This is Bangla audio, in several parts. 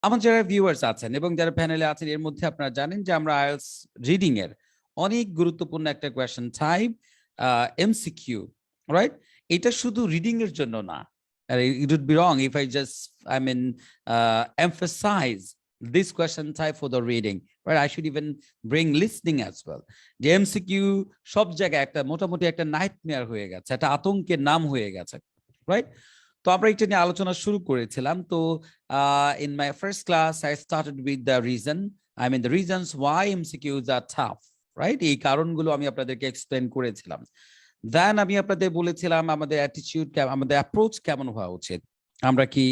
আমার যারা ভিউয়ার্স আছেন এবং যারা প্যানেলে আছেন এর মধ্যে আপনারা জানেন যে আমরা আইএলটিএস রিডিং এর অনেক গুরুত্বপূর্ণ একটা কোয়েশ্চেন টাইপ এমসিকিউ, রাইট? এটা শুধু রিডিং এর জন্য না। It would be wrong if I just emphasize this question type for the reading, right? I should even bring listening as well. যে এমসিকিউ সব জায়গায় একটা মোটামুটি একটা নাইটমেয়ার হয়ে গেছে, একটা আতঙ্কের নাম হয়ে গেছে, রাইট? তো আমরা এটা নিয়ে আলোচনা শুরু করেছিলাম। তো in my first class I started with the the reasons why MCQs are tough, right? এই কারণগুলো আমি আপনাদেরকে এক্সপ্লেন করেছিলাম। দেন আমি আপনাদের বলেছিলাম আমাদের অ্যাটিটিউড, আমাদের অ্যাপ্রোচ কেমন হওয়া উচিত। আমরা কি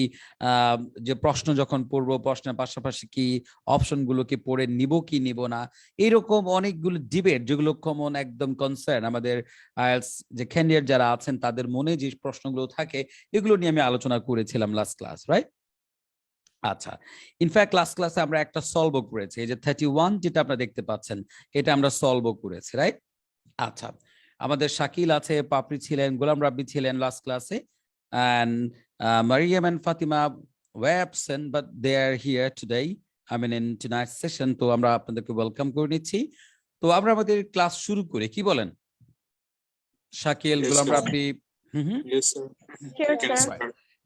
যে প্রশ্ন যখন পড়বো প্রশ্নের পাশাপাশি কি অপশনগুলোকে পড়ে নিব কি নিব না, এরকম অনেকগুলো ডিবেট যেগুলো কমন একদম কনসার্ন আমাদের আইএলটিএস যে ক্যান্ডিডেট যারা আছেন তাদের মনে যে প্রশ্নগুলো থাকে এগুলো নিয়ে আমি আলোচনা করেছিলাম লাস্ট ক্লাস, রাইট? আচ্ছা, ইনফ্যাক্ট লাস্ট ক্লাসে আমরা একটা সলভও করেছি, এই যে 31 যেটা আপনারা দেখতে পাচ্ছেন এটা আমরা সলভও করেছি, রাইট? আচ্ছা, আমাদের শাকিল আছে, পাপড়ি ছিলেন, গোলাম রাব্বি ছিলেন লাস্ট ক্লাসে, and Mariam and Fatima were absent but they are here today, in tonight's session. তো আমরা আপনাদেরকে ওয়েলকাম করে নিচ্ছি। তো আমরা আমাদের ক্লাস শুরু করি, কি বলেন শাকিল, গোলাম রাব্বি?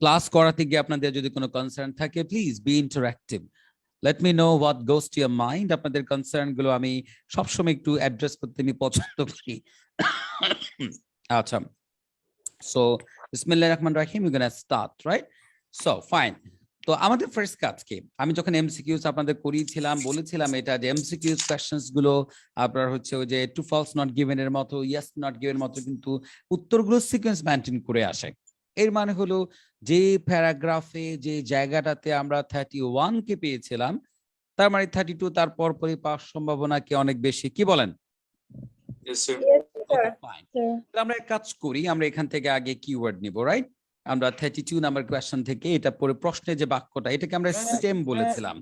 ক্লাস করাতে গিয়ে আপনাদের যদি কোনো কনসার্ন থাকে please be interactive, let me know what goes to your mind. আপনাদের কনসার্ন গুলো আমি সবসময় একটু অ্যাড্রেস করতে আমি পছন্দ করি। আচ্ছা, সো বিসমিল্লাহির রহমানির রহিম, we gonna start, right? So fine. তো আমাদের ফার্স্ট কাজ কি, আমি যখন এমসিকিউস আপনাদের করিয়েছিলাম বলেছিলাম এটা যে এমসিকিউস কোশ্চেনস গুলো আপনার হচ্ছে ওই যে টু ফলস নট গিভেন এর মতো, ইয়েস নট গিভেন মতো কিন্তু উত্তরগুলো সিকোয়েন্স মেইনটেইন করে আসে। এর মানে হলো যে প্যারাগ্রাফে যে জায়গাটাতে আমরা 31 কে পেয়েছিলাম তার মানে 32 তার পরপরই পাওয়ার সম্ভাবনা কি অনেক বেশি, কি বলেন? আমরা এক কাজ করি, আমরা এখান থেকে আগে কিওয়ার্ড নিব, রাইট? আমরা 32 নাম্বার কোয়েশ্চন থেকে এটা পরে প্রশ্নের যে বাক্যটা এটাকে আমরা স্টেম বলেছিলাম,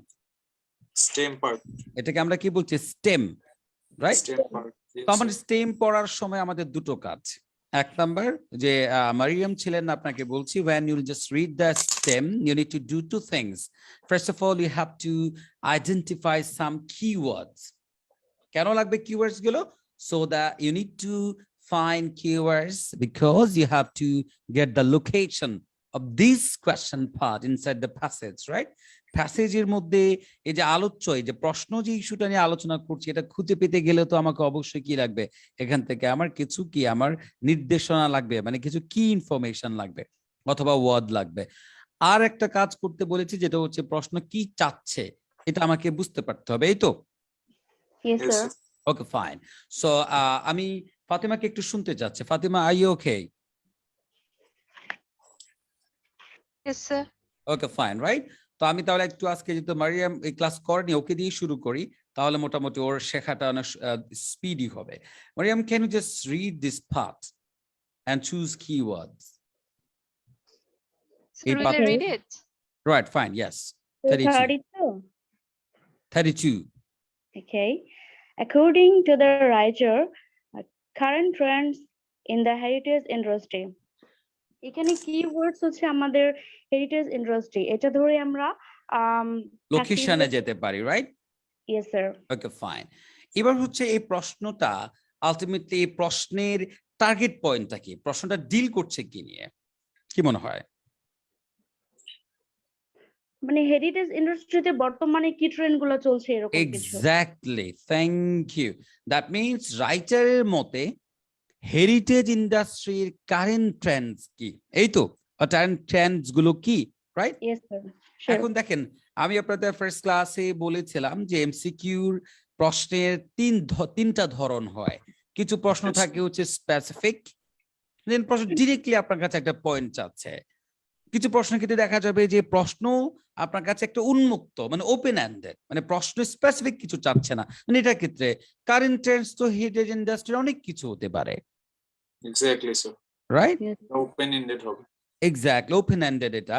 স্টেম পার্ট, এটাকে আমরা কি বলছি? Stem, right? তো আমাদের স্টেম পড়ার সময় আমাদের দুটো কাজ। এক নাম্বার যে মারিয়াম ছিলেন, আপনাকে বলছি when you just read the stem you need to do two things. First of all you have to identify some keywords. কেন লাগবে keywords গুলো? So that you need to find keywords because you have to get the location of this question part inside the passage, right? প্যাসেজের মধ্যে এই যে আলোচ্য এই যে প্রশ্ন যে ইস্যুটা নিয়ে আলোচনা করছি এটা খুঁজে পেতে গেলে তো আমাকে অবশ্যই কি লাগবে, এখান থেকে আমার কিছু কি আমার নির্দেশনা লাগবে, মানে কিছু কি ইনফরমেশন লাগবে অথবা ওয়ার্ড লাগবে। আর একটা কাজ করতে বলেছি যেটা হচ্ছে প্রশ্ন কি চাচ্ছে এটা আমাকে বুঝতে পারতে হবে, এই তো? Yes, sir. Okay fine. So আমি ফাতিমাকে একটু শুনতে চাচ্ছি। Fatima, are you okay? Yes, sir. Okay fine, right? তো আমি তাহলে একটু আজকে যেহেতু মারিয়াম এই ক্লাস করেনি ওকে দিয়ে শুরু করি, তাহলে মোটামুটি ওর শেখাটা অনেক স্পিডি হবে। Mariam, can you just read this part and choose keywords? So will I read it? Right, fine, yes. 32. 32. Okay. According to the writer, current trends in the heritage industry. এখানে keywords হচ্ছে আমাদের heritage industry, এটা ধরে আমরা লোকেশনে যেতে পারি, right? Yes, sir. Okay fine. এবার হচ্ছে এই প্রশ্নটা আলটিমেটলি এই প্রশ্নের টার্গেট পয়েন্টটা কি, প্রশ্নটা ডিল করছে কি নিয়ে, কি মনে হয়? মানে হেরিটেজ ইন্ডাস্ট্রিতে বর্তমানে কি ট্রেন্ড গুলো চলছে এরকম কিছু। Exactly, thank you. That means রাইটারের মতে হেরিটেজ ইন্ডাস্ট্রির কারেন্ট ট্রেন্ডস কি, এই তো কারেন্ট ট্রেন্ডস গুলো কি, রাইট? Yes sir. এখন দেখেন আমি আপনাদের ফার্স্ট ক্লাসে বলেছিলাম যে এমসিকিউর প্রশ্নের তিনটা ধরন হয়। কিছু প্রশ্ন থাকে হচ্ছে স্পেসিফিক, দেন প্রশ্ন ডিরেক্টলি আপনার কাছে একটা পয়েন্ট চাচ্ছে। কিছু প্রশ্ন ক্ষেত্রে দেখা যাবে যে প্রশ্ন আপনার কাছে একটা উন্মুক্ত মানে ওপেন এন্ডেড, মানে প্রশ্ন স্পেসিফিক কিছু চাচ্ছে না। মানে এটার ক্ষেত্রে কারেন্ট ট্রেন্ডস তো হেরিটেজ ইন্ডাস্ট্রির অনেক কিছু হতে পারে, exactly sir, right? Open ended হবে, এক্স্যাক্টলি ওপেন এন্ডেড এটা।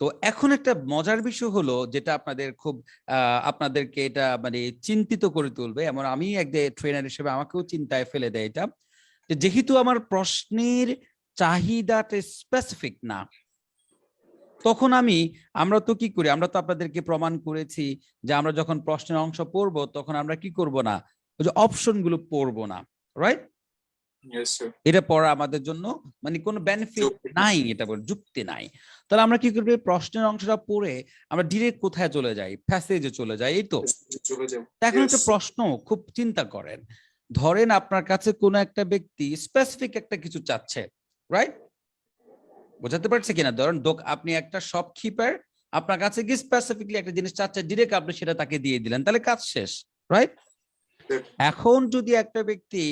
তো এখন একটা মজার বিষয় হলো যেটা আপনাদের খুব আপনাদেরকে এটা মানে চিন্তিত করে তুলবে, এমন আমি একদিন ট্রেনার হিসেবে আমাকেও চিন্তায় ফেলে দেয় এটা, যেহেতু আমার প্রশ্নের চাহিদাটা স্পেসিফিক না, তখন আমরা তো কি করি, আমরা তো আপনাদেরকে প্রমাণ করেছি যে আমরা যখন প্রশ্নের অংশ পড়বো তখন আমরা কি করব না, ওই যে অপশন গুলো পড়বো না, রাইট? Yes, sir. এটা পড়া আমাদের জন্য মানে কোনো বেনিফিট যুক্তি নাই। নাই, এটা বলে যুক্তি নাই। তাহলে আমরা কি করবো, প্রশ্নের অংশটা পড়ে আমরা ডিরেক্ট কোথায় চলে যাই, প্যাসেজে চলে যাই, এই তো। চলে যাও। তা এখন একটা Yes. প্রশ্ন খুব চিন্তা করেন, ধরেন আপনার কাছে কোনো একটা ব্যক্তি স্পেসিফিক একটা কিছু চাচ্ছে, রাইট? বোঝাতে পারছে কিনা? ধরেন আপনি একটা শপকিপার, আপনার কাছে কি স্পেসিফিকলি একটা জিনিস চাচ্ছে, ডিরেক্ট আপনি সেটা তাকে দিয়ে দিলেন, তাহলে কাজ শেষ, রাইট? এখন যদি একটা ব্যক্তি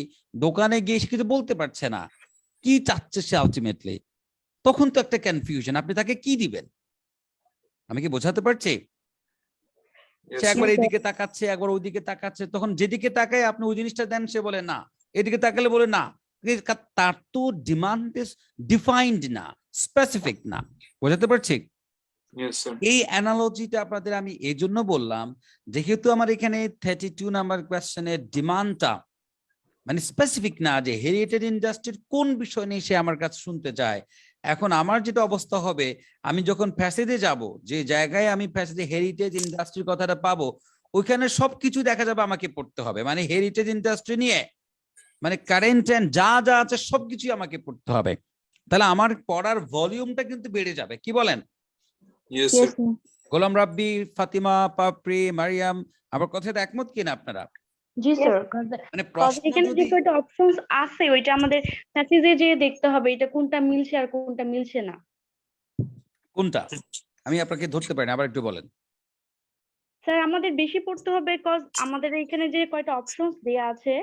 দোকানে গিয়ে সে কিছু বলতে পারছে না, কি চাচ্ছে সে আলটিমেটলি, তখন তো একটা কনফিউশন, আপনি তাকে কি দিবেন? আমি কি বোঝাতে পারছি? Yes, সে sir. একবার এইদিকে তাকাচ্ছে, একবার ওইদিকে তাকাচ্ছে, তখন যেদিকে তাকায় আপনি ওই জিনিসটা দেন, সে বলে না, এদিকে তাকালে বলে না, তার তো ডিমান্ড ডিফাইন্ড না, স্পেসিফিক না। বোঝাতে পারছি? Yes, sir. এই অ্যানালজিটা আপনাদের আমি এই জন্য বললাম, যেহেতু আমার এখানে 32 নাম্বার কোয়েশ্চেনের ডিমান্ডটা মানে স্পেসিফিক না, যে হেরিটেজ ইন্ডাস্ট্রির কোন বিষয় নিয়ে সে আমার কাছে শুনতে চায়। এখন আমার যেটা অবস্থা হবে, আমি যখন প্যাসেজে যাব, যে জায়গায় আমি প্যাসেজে হেরিটেজ ইন্ডাস্ট্রির কথাটা পাবো, ওইখানে সবকিছু দেখা যাবে আমাকে পড়তে হবে, মানে হেরিটেজ ইন্ডাস্ট্রি নিয়ে মানে কারেন্ট ট্রেন্ড যা যা আছে সবকিছুই আমাকে পড়তে হবে। তাহলে আমার পড়ার ভলিউমটা কিন্তু বেড়ে যাবে, কি বলেন? Yes, Yes, sir. sir. Golam Rabbi, Fatima, পাপড়ি, মারিয়াম, আমার কথাটা একমত কিনা আপনারা? জি স্যার, মানে প্রশ্ন এখানে যে যদি কয়টা অপশনস আছে ওইটা আমাদের প্যাসেজে যে দেখতে হবে এটা কোনটা মিলছে আর কোনটা মিলছে না। কোনটা আমি আপনাকে ধরতে পারি না, আবার একটু বলেন। স্যার আমাদের বেশি পড়তে হবে কজ আমাদের এখানে যে কয়টা অপশনস দেয়া আছে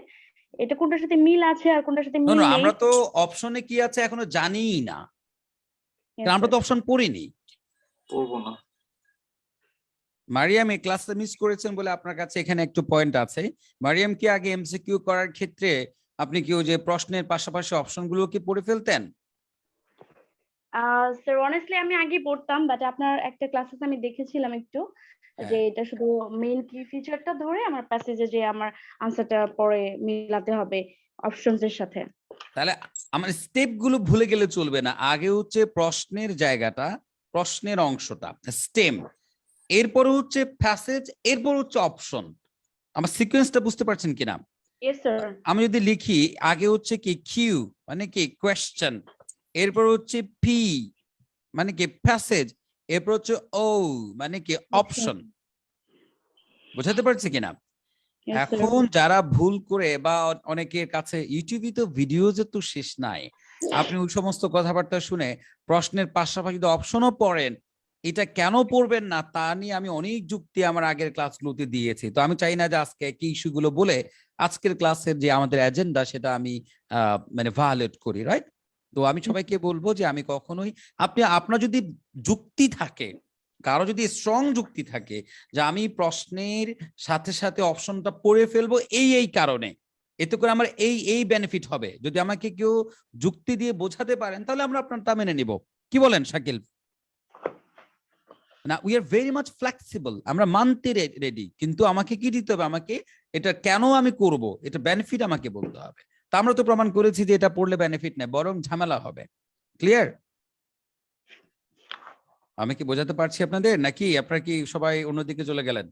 এটা কোনটার সাথে মিল আছে আর কোনটার সাথে না, মিল না, নেই। আমরা তো অপশনে কি আছে এখনো জানিই না, Yes, কারণ আমরা sir. তো অপশন পড়িনি। পড়বো না। মারিয়াম এই ক্লাসটা মিস করেছেন বলে আপনার কাছে এখানে একটু পয়েন্ট আছে। মারিয়াম কি আগে এমসিকিউ করার ক্ষেত্রে আপনি কি ওই যে প্রশ্নের পাশাপাশি অপশনগুলো কি পড়ে ফেলতেন? স্যার অনেস্টলি আমি আগে পড়তাম, বাট আপনার একটা ক্লাসেস আমি দেখেছিলাম একটু যে এটা শুধু মেইন কি ফিচারটা ধরে আমার প্যাসেজে যে আমার আনসারটা পরে মিলাতে হবে অপশনস এর সাথে। তাহলে আমার স্টেপ গুলো ভুলে গেলে চলবে না, আগে হচ্ছে প্রশ্নের জায়গাটা, প্রশ্নের অংশটা স্টেম, এরপর হচ্ছে প্যাসেজ, এরপর হচ্ছে অপশন। আমার সিকোয়েন্সটা বুঝতে পারছেন কিনা? Yes sir. আমি যদি লিখি আগে হচ্ছে কি কিউ মানে কি কোয়েশ্চেন, এরপর হচ্ছে পি মানে কি প্যাসেজ, এরপর হচ্ছে ও মানে কি অপশন। বুঝাতে পারছি কিনা? এখন যারা ভুল করে বা অনেকের কাছে ইউটিউবে তো ভিডিওজ তো শেষ নাই, আপনি ওই সমস্ত কথাবার্তা শুনে প্রশ্নের পাশাপাশি যদি অপশনও পড়েন, এটা কেন পড়বেন না তা নিয়ে আমি অনেক যুক্তি আমার আগের ক্লাসগুলোতে দিয়েছি। তো আমি চাই না যে আজকে কি ইস্যুগুলো বলে আজকের ক্লাসের যে আমাদের এজেন্ডা সেটা আমি মানে ভায়োলেট করি, রাইট? তো আমি সবাইকে বলবো যে আমি কখনোই আপনার যদি যুক্তি থাকে, কারো যদি স্ট্রং যুক্তি থাকে যে আমি প্রশ্নের সাথে সাথে অপশনটা পড়ে ফেলবো এই কারণে, এতে করে আমার এই বেনিফিট হবে, যদি আমাকে কেউ যুক্তি দিয়ে বোঝাতে পারেন তাহলে আমরা আপনারটা মেনে নিব। কি বলেন শাকিল? না, we are very much flexible, আমরা মানতে রেডি, কিন্তু আমাকে কি দিতে হবে, আমাকে এটা কেন আমি করব এটা বেনিফিট আমাকে বলতে হবে। তা আমরা তো প্রমাণ করেছি যে এটা পড়লে বেনিফিট নেই, বরং ঝামেলা হবে। ক্লিয়ার? আমি কি বোঝাতে পারছি আপনাদের, নাকি আপনারা কি সবাই অন্যদিকে চলে গেলেন?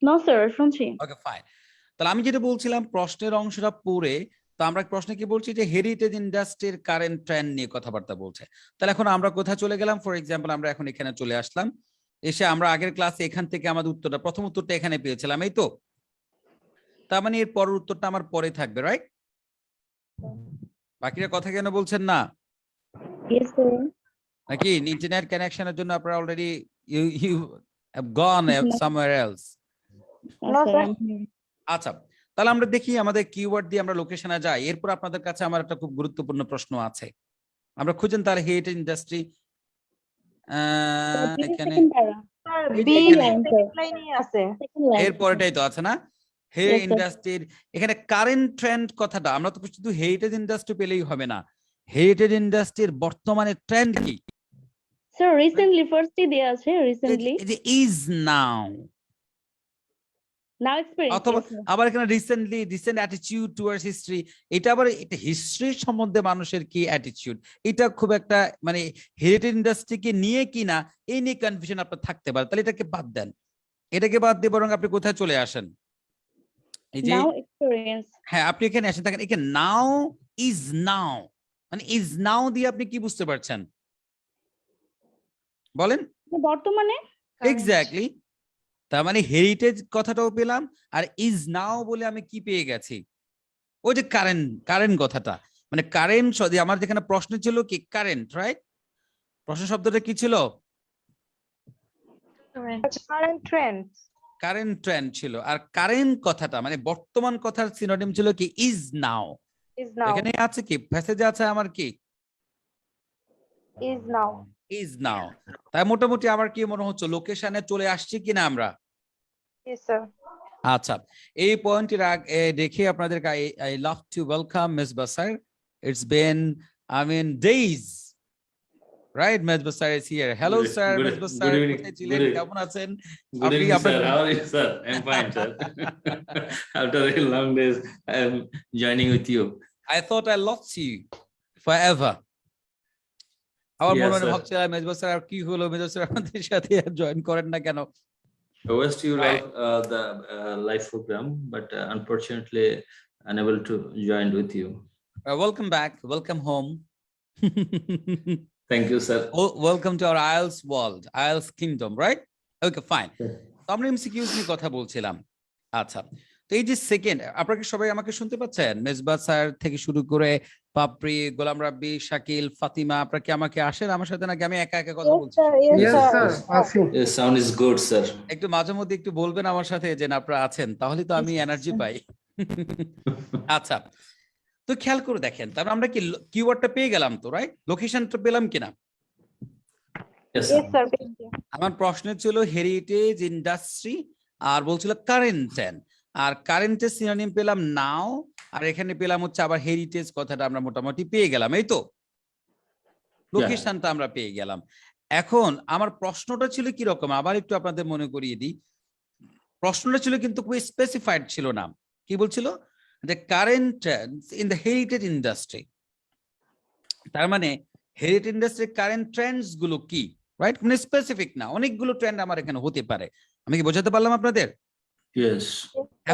নো স্যার, শুনছি। Okay fine. তাহলে আমি যেটা বলছিলাম প্রশ্নের অংশটা পড়ে, তো আমরা প্রশ্নে কি বলছি যে হেরিটেজ ইন্ডাস্ট্রির কারেন্ট ট্রেন্ড নিয়ে কথাবার্তা বলছে। তাহলে এখন আমরা কোথায় চলে গেলাম? ফর এক্সাম্পল আমরা এখন এখানে চলে আসলাম, এসে আমরা আগের ক্লাসে এখান থেকে আমাদের উত্তরটা, প্রথম উত্তরটা এখানে পেয়েছিলাম, এই তো। তার মানে এর পরের উত্তরটা আমার পরে থাকবে, রাইট? বাকিরা কথা কেন বলছেন না? Yes sir. নাকি ইন্টারনেট কানেকশনের জন্য আপনারা already you have gone somewhere else? No sir. আচ্ছা, তাহলে আমরা দেখি আমাদের কিওয়ার্ড দিয়ে আমরা লোকেশনে যাই। এরপর আপনাদের কাছে আমার একটা খুব গুরুত্বপূর্ণ প্রশ্ন আছে, আমরা খুঁজেন তাহলে হেরিটেজ ইন্ডাস্ট্রি এখানে এরপরটাই তো আছে না, হে ইন্ডাস্ট্রির এখানে কারেন্ট ট্রেন্ড কথাটা, আমরা তো শুধু হেরিটেজ ইন্ডাস্ট্রি পেলেই হবে না, হেরিটেজ ইন্ডাস্ট্রির বর্তমানে ট্রেন্ড কি? স্যার রিসেন্টলি ফার্স্টই দেয়া আছে, recently is now, Now experience. অথবা Yes, sir. আবার এখানে রিসেন্ট অ্যাটিটিউড টুয়ার্ডস হিস্ট্রি, এটা আবার এটা হিস্ট্রি সম্বন্ধে মানুষের কি অ্যাটিটিউড, এটা খুব একটা মানে হেরিটেজ ইন্ডাস্ট্রিকে নিয়ে কিনা এই নিয়ে কনফিউশন আপনার থাকতে পারে, তাহলে এটাকে বাদ দেন, এটাকে বাদ দিয়ে বরং আপনি কোথায় চলে আসেন, এই যে Now experience. হ্যাঁ আপনি এখানে আসেন, দেখেন এখানে নাও ইজ নাও, মানে ইজ নাও দিয়ে আপনি কি বুঝতে পারছেন বলেন? বর্তমানে Current. এক্স্যাক্টলি, তার মানে হেরিটেজ কথাটাও পেলাম, আর ইজ নাও বলে আমি কি পেয়ে গেছি, ওই যে কারেন্ট কথাটা, মানে কারেন্ট, আমার যেখানে প্রশ্ন ছিল কি কারেন্ট, রাইট? প্রশ্ন শব্দটা কি ছিল? Current. Current trends. Current trend ছিল, আর কারেন্ট কথাটা মানে বর্তমান কথার সিনোনিম ছিল কি ইজ নাও। Is now. এখানে আছে কি প্যাসেজে আছে আমার কি Is now. ইজ নাও, তাই মোটামুটি আমার কি মনে হচ্ছে লোকেশনে চলে আসছি কিনা আমরা? Yes, sir. আচ্ছা, এই পয়েন্টের আগে দেখে আপনাদেরকে I love to welcome Miss Basar, it's been days, right? Miss Basar is here. Hello sir, Miss Basar কোথায় ছিলেন, কেমন আছেন? Good Abhi, evening, apna- sir. How are you, sir? I'm fine, sir. After a long days, I am joining with you. I thought I lost you forever. আমার Yes, মনে মনে sir. ভাবছিলাম মিস বাসার আর কি হলো, মিস বাসার আমাদের সাথে জয়েন করেন না কেন? I was to Right. love the live program, but unfortunately unable to join with you. Welcome back, welcome home. Thank you, sir. Welcome to our IELTS world, IELTS kingdom, right? Okay, fine. তো আমরা এমসিকিউজ নিয়ে কথা বলছিলাম। আচ্ছা, তো এই যে সেকেন্ড, আপনারা কি সবাই আমাকে শুনতে পাচ্ছেন? মেজবা স্যার থেকে শুরু করে পাপড়ি, গোলাম রাব্বি, শাকিল, ফাতিমা, আপনারা কি আমাকে আসেন আমার সাথে, নাকি আমি একা একা কথা Yes, বলছি? sir. Yes, sir. The sound is good, sir. একটু মাঝে মধ্যে একটু বলবেন আমার সাথে যে না আপনারা আছেন, তাহলে তো আমি এনার্জি পাই। আচ্ছা, তো খেয়াল করে দেখেন, তারপর আমরা কি কিওয়ার্ডটা পেয়ে গেলাম তো, রাইট? লোকেশনটা পেলাম কিনা? Yes, sir. Yes, sir. Thank you. আমার প্রশ্ন ছিল হেরিটেজ ইন্ডাস্ট্রি, আর বলছিল কারেন্ট, আর কারেন্টের সিনোনিম পেলাম নাও, আর এখানে পেলাম হচ্ছে আবার হেরিটেজ কথাটা আমরা মোটামুটি পেয়ে গেলাম, এই তো লোকেশনটা আমরা পেয়ে গেলাম। এখন আমার প্রশ্নটা ছিল কি রকম, আবার একটু আপনাদের মনে করিয়ে দিই। প্রশ্নটা ছিল কিন্তু খুবই স্পেসিফাইড ছিল না, কি বলছিল? যে current Trends in the heritage industry, তার মানে হেরিটেজ ইন্ডাস্ট্রির কারেন্ট ট্রেন্ডস গুলো কি, রাইট? মানে স্পেসিফিক না, অনেকগুলো ট্রেন্ড আমার এখানে হতে পারে। আমি কি বোঝাতে পারলাম আপনাদের? Yes.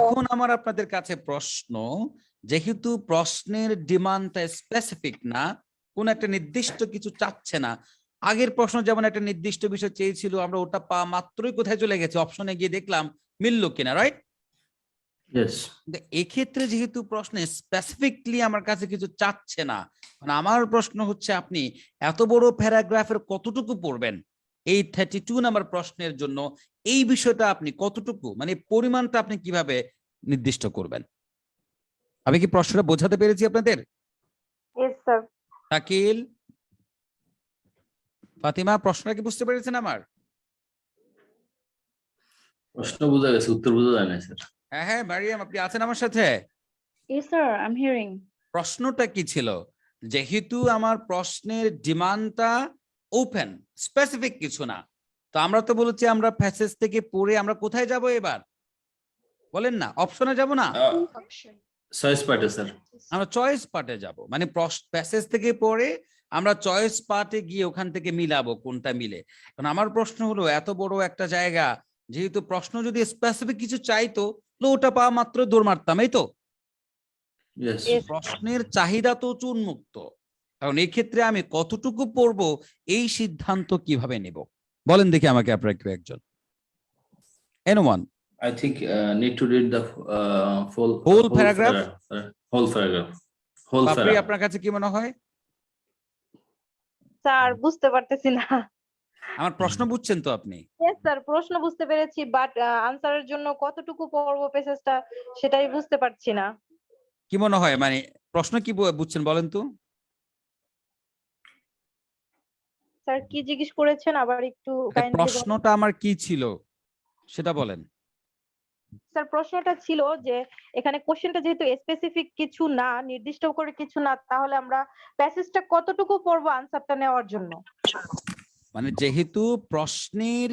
এখন আমার আপনাদের কাছে প্রশ্ন, যেহেতু প্রশ্নের ডিমান্ডটা স্পেসিফিক না, কোন একটা নির্দিষ্ট কিছু চাচ্ছে না, আগের প্রশ্ন যেমন একটা নির্দিষ্ট বিষয় চেয়েছিল, আমরা ওটা পাওয়া মাত্রই কোথায় চলে গেছে, অপশনে গিয়ে দেখলাম মিললো কিনা, রাইট? Yes. এক্ষেত্রে যেহেতু প্রশ্নে স্পেসিফিকলি আমার কাছে কিছু চাচ্ছে না, মানে আমার প্রশ্ন হচ্ছে আপনি এত বড় প্যারাগ্রাফের কতটুকু পড়বেন, এই 32 নাম্বার প্রশ্নের জন্য এই বিষয়টা আপনি কতটুকু, মানে পরিমাণটা আপনি কিভাবে নির্দিষ্ট করবেন? আমি কি প্রশ্নটা বোঝাতে পেরেছি আপনাদের? Yes, sir. শাকিল, ফাতিমা, প্রশ্নটা কি বুঝতে পেরেছেন আমার? প্রশ্ন বোঝা গেছে, উত্তর বোঝা যায় না, স্যার। হ্যাঁ হ্যাঁ, মারিয়াম আপনি আছেন আমার সাথে? Yes, sir. I'm hearing. প্রশ্নটা কি ছিল? যেহেতু আমার প্রশ্নের ডিমান্ডটা ওপেন, স্পেসিফিক কিছু না, তো আমরা তো বলেছি আমরা প্যাসেজ থেকে পড়ে আমরা কোথায় যাব এবার বলেন না? অপশনে যাব না, Option. চয়েস পার্টে, স্যার। আমরা চয়েস পার্টে যাব, মানে প্যাসেজ থেকে পড়ে আমরা চয়েস পার্টে গিয়ে ওখান থেকে মিলাবো কোনটা মিলে। কারণ আমার প্রশ্ন হলো এত বড় একটা জায়গা, যেহেতু প্রশ্ন যদি স্পেসিফিক কিছু চাইতো তো ওটা পাওয়া মাত্র দৌড় মারতাম, এই তো। Yes. প্রশ্নের চাহিদা তো উন্মুক্ত, কারণ এই ক্ষেত্রে আমি কতটুকু পড়বো এই সিদ্ধান্ত কিভাবে নেব বলেন দেখি আমাকে আপনারা কেউ একজন। Anyone? I think need to read the Whole paragraph? Whole paragraph. Whole বাপরে, paragraph. আপনার কাছে কি মনে হয়? স্যার বুঝতে পারতেছি না। আমার প্রশ্ন বুঝছেন তো আপনি? Yes, স্যার প্রশ্ন বুঝতে পেরেছি, বাট আনসারের জন্য কতটুকু পড়বো পেসেজটা সেটাই বুঝতে পারছি না। কি মনে হয়, মানে প্রশ্ন কি বুঝছেন বলেন তো? স্যার কি জিজ্ঞেস করেছেন আবার একটু kindly বলুন। প্রশ্নটা আমার কি ছিল সেটা বলেন। স্যার প্রশ্নটা ছিল যে এখানে কোশ্চেনটা যেহেতু স্পেসিফিক কিছু না, নির্দিষ্ট করে কিছু না, তাহলে আমরা প্যাসেজটা কতটুকু পড়বো আনসারটা নেওয়ার জন্য? মানে যেহেতু প্রশ্নের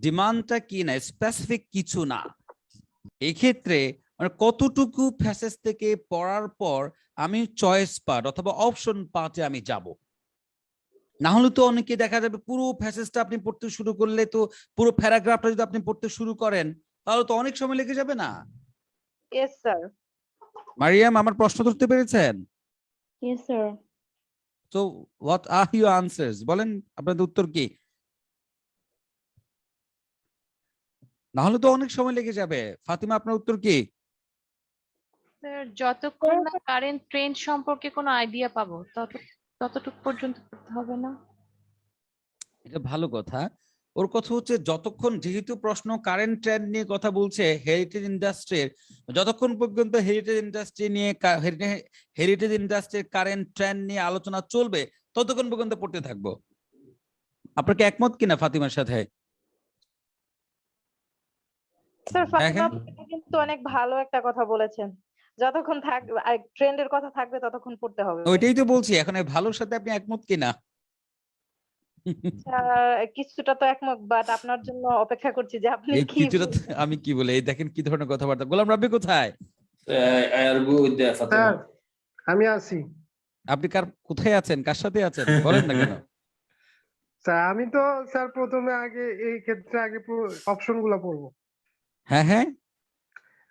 ডিমান্ডটা কি না, স্পেসিফিক কিছু না, এই ক্ষেত্রে মানে কতটুকু প্যাসেজ থেকে পড়ার পর আমি চয়েস পার্ট অথবা অপশন পার্টে আমি যাব, না হলে তো অনেকে দেখা যাবে পুরো প্যাসেজটা আপনি পড়তে শুরু করলে তো পুরো প্যারাগ্রাফটা যদি আপনি পড়তে শুরু করেন তাহলে তো অনেক সময় লেগে যাবে না। Yes sir. মারিয়াম, আমার প্রশ্ন ধরতে পেরেছেন? Yes, sir. So what are your answers? বলেন আপনাদের উত্তর কি? না হলে তো অনেক সময় লেগে যাবে। ফাতিমা, আপনার উত্তর কি? স্যার যতক্ষণ না কারেন্ট ট্রেন্ড সম্পর্কে কোনো আইডিয়া পাবো ততটুকু পর্যন্ত পড়তে হবে না? এটা ভালো কথা। ওর কথা হচ্ছে যতক্ষণ, যেহেতু প্রশ্ন কারেন্ট ট্রেন্ড নিয়ে কথা বলছে হেরিটেজ ইন্ডাস্ট্রির, যতক্ষণ পর্যন্ত হেরিটেজ ইন্ডাস্ট্রির কারেন্ট ট্রেন্ড নিয়ে আলোচনা চলবে ততক্ষণ পর্যন্ত পড়তে থাকবো। আপনার কি একমত কিনা ফাতিমার সাথে? স্যার ফাতিমা দেখেন। আপনি কিন্তু অনেক ভালো একটা কথা বলেছেন, যতক্ষণ থাকবে ট্রেন্ডের কথা থাকবে ততক্ষণ পড়তে হবে। ওইটাই তো বলছি, এখন এই ভালোর সাথে আপনি একমত কিনা? কিছুটা তো একমত, বাট আপনার জন্য অপেক্ষা করছি যে আপনি এই কি কিছুটা আমি কি বলে, এই দেখেন কি ধরনের কথাবার্তা। গোলাম রাব্বি কোথায়? I argue with the Fatima. Sir আমি আছি আপনি কোথায় আছেন, কার সাথে আছেন বলেন না কেন? স্যার। আমি তো স্যার প্রথমে আগে এই ক্ষেত্রে আগে অপশন গুলা পড়বো। হ্যাঁ হ্যাঁ,